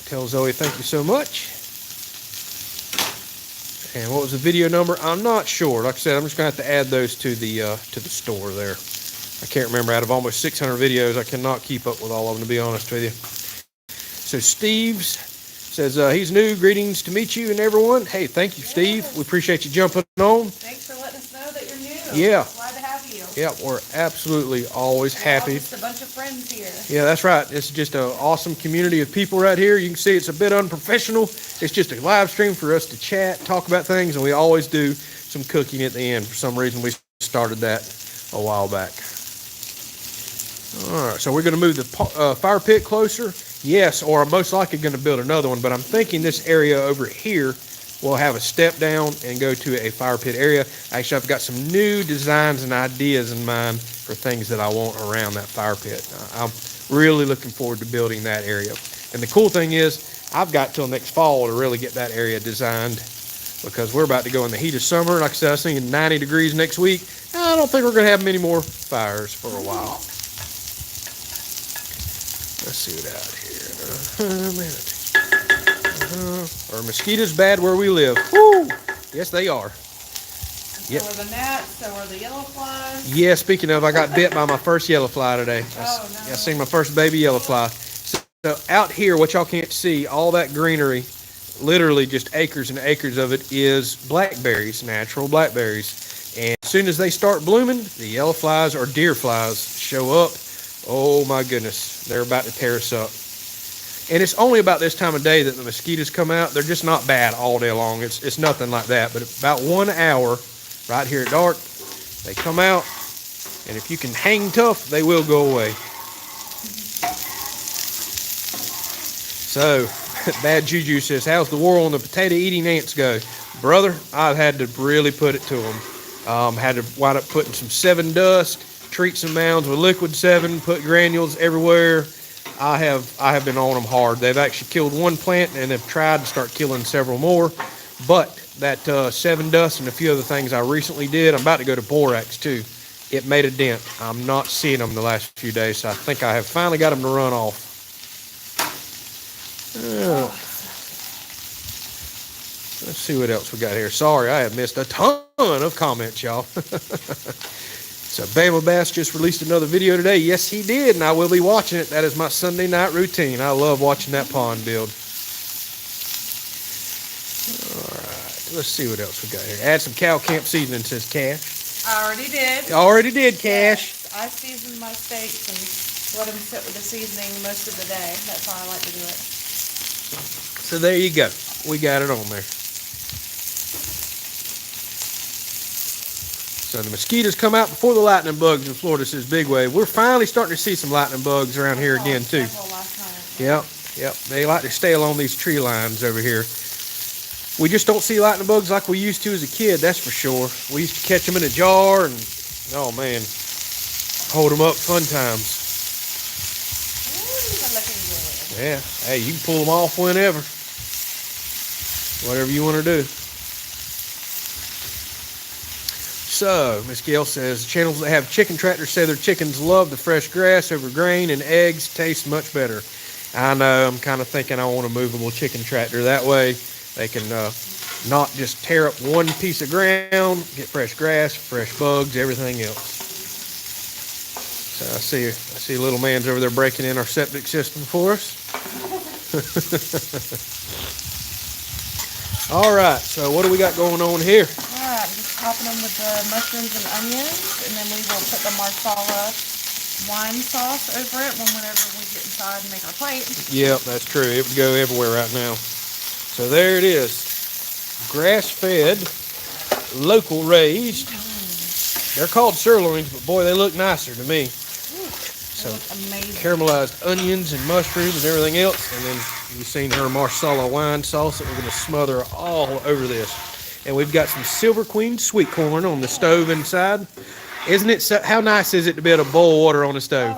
Tell Zoe thank you so much. And what was the video number? I'm not sure. Like I said, I'm just gonna have to add those to the store there. I can't remember. Out of almost 600 videos, I cannot keep up with all of them, to be honest with you. So Steve's says he's new. Greetings to meet you and everyone. Hey, thank you, Steve. We appreciate you jumping on. Thanks for letting us know that you're new. Yeah. Glad to have you. Yeah, we're absolutely always happy. Just a bunch of friends here. Yeah, that's right. It's just an awesome community of people right here. You can see it's a bit unprofessional. It's just a live stream for us to chat, talk about things, and we always do some cooking at the end. For some reason, we started that a while back. All right, so we're going to move the fire pit closer. Yes, or I'm most likely going to build another one, but I'm thinking this area over here will have a step down and go to a fire pit area. Actually, I've got some new designs and ideas in mind for things that I want around that fire pit. I'm really looking forward to building that area. And the cool thing is, I've got till next fall to really get that area designed, because we're about to go in the heat of summer. Like I said, I was thinking 90 degrees next week. I don't think we're going to have many more fires for a while. Let's see what out here. Are mosquitoes bad where we live? Woo! Yes, they are. So are the gnats, so are the yellow flies. Yeah, speaking of, I got bit by my first yellow fly today. Oh, no. I seen my first baby yellow fly. So out here, what y'all can't see, all that greenery, literally just acres and acres of it, is blackberries, natural blackberries. And as soon as they start blooming, the yellow flies or deer flies show up. Oh my goodness, they're about to tear us up. And it's only about this time of day that the mosquitoes come out. They're just not bad all day long. It's nothing like that. But about 1 hour, right here at dark, they come out. And if you can hang tough, they will go away. So, Bad Juju says, how's the war on the potato-eating ants go? Brother, I've had to really put it to them. Had to wind up putting some 7 dust, treat some mounds with liquid 7, put granules everywhere. I have been on them hard. They've actually killed 1 plant and have tried to start killing several more. But that 7 dust and a few other things I recently did, I'm about to go to borax too. It made a dent. I'm not seeing them the last few days, so I think I have finally got them to run off. Let's see what else we got here. Sorry, I have missed a ton of comments, y'all. So Bama Bass just released another video today. Yes, he did, and I will be watching it. That is my Sunday night routine. I love watching that pond build. All right, let's see what else we got here. Add some cow camp seasoning, says Cash. I already did. Already did, Cash. Yes, I seasoned my steaks and let them sit with the seasoning most of the day. That's how I like to do it. So there you go. We got it on there. So the mosquitoes come out before the lightning bugs in Florida, says Big Wave. We're finally starting to see some lightning bugs around here again too. Yep. They like to stay along these tree lines over here. We just don't see lightning bugs like we used to as a kid, that's for sure. We used to catch them in a jar and, oh man, hold them up, fun times. Yeah, hey, you can pull them off whenever. Whatever you want to do. So, Miss Gail says, channels that have chicken tractors say their chickens love the fresh grass over grain and eggs taste much better. I know, I'm kind of thinking I want a movable chicken tractor. That way they can not just tear up one piece of ground, get fresh grass, fresh bugs, everything else. So I see little man's over there breaking in our septic system for us. All right, so what do we got going on here? All right, I'm just topping them with the mushrooms and onions, and then we will put the marsala wine sauce over it whenever we get inside and make our plate. Yep, that's true. It would go everywhere right now. So there it is. Grass-fed, local raised. They're called sirloins, but boy, they look nicer to me. So caramelized onions and mushrooms and everything else. And then you've seen her marsala wine sauce that we're going to smother all over this. And we've got some Silver Queen sweet corn on the stove inside. Isn't it so, how nice is it to be able to boil water on a stove?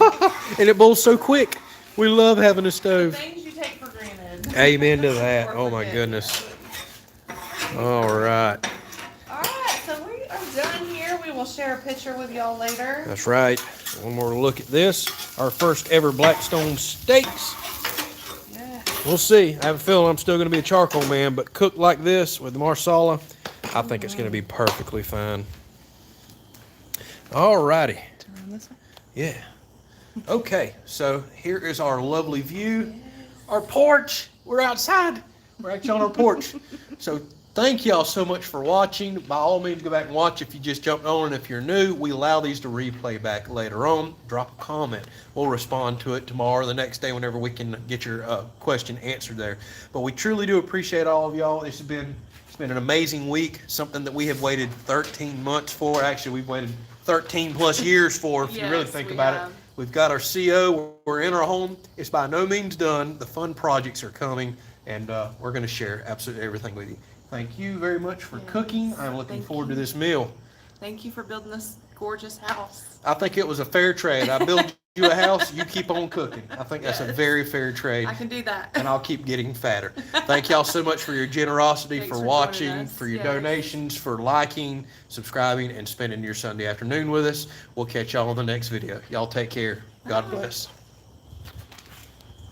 Oh, and it boils so quick. We love having a stove. Things you take for granted. Amen to that. Oh my goodness. All right. All right, so we are done here. We will share a picture with y'all later. That's right. One more look at this. Our first ever Blackstone steaks. Yeah. We'll see. I have a feeling I'm still going to be a charcoal man, but cooked like this with the marsala, I think it's going to be perfectly fine. All righty. Yeah. Okay, so here is our lovely view. Our porch. We're outside. We're actually on our porch. So thank y'all so much for watching. By all means, go back and watch if you just jumped on. And if you're new, we allow these to replay back later on. Drop a comment. We'll respond to it tomorrow or the next day whenever we can get your question answered there. But we truly do appreciate all of y'all. It's been an amazing week, something that we have waited 13 months for. Actually, we've waited 13 plus years for, if you really think about it. We've got our CO, we're in our home. It's by no means done. The fun projects are coming, and we're going to share absolutely everything with you. Thank you very much for cooking. I'm looking forward to this meal. Thank you for building this gorgeous house. I think it was a fair trade. I build you a house, you keep on cooking. I think that's a very fair trade. I can do that. And I'll keep getting fatter. Thank y'all so much for your generosity, for watching, for your donations, for liking, subscribing, and spending your Sunday afternoon with us. We'll catch y'all on the next video. Y'all take care. God bless.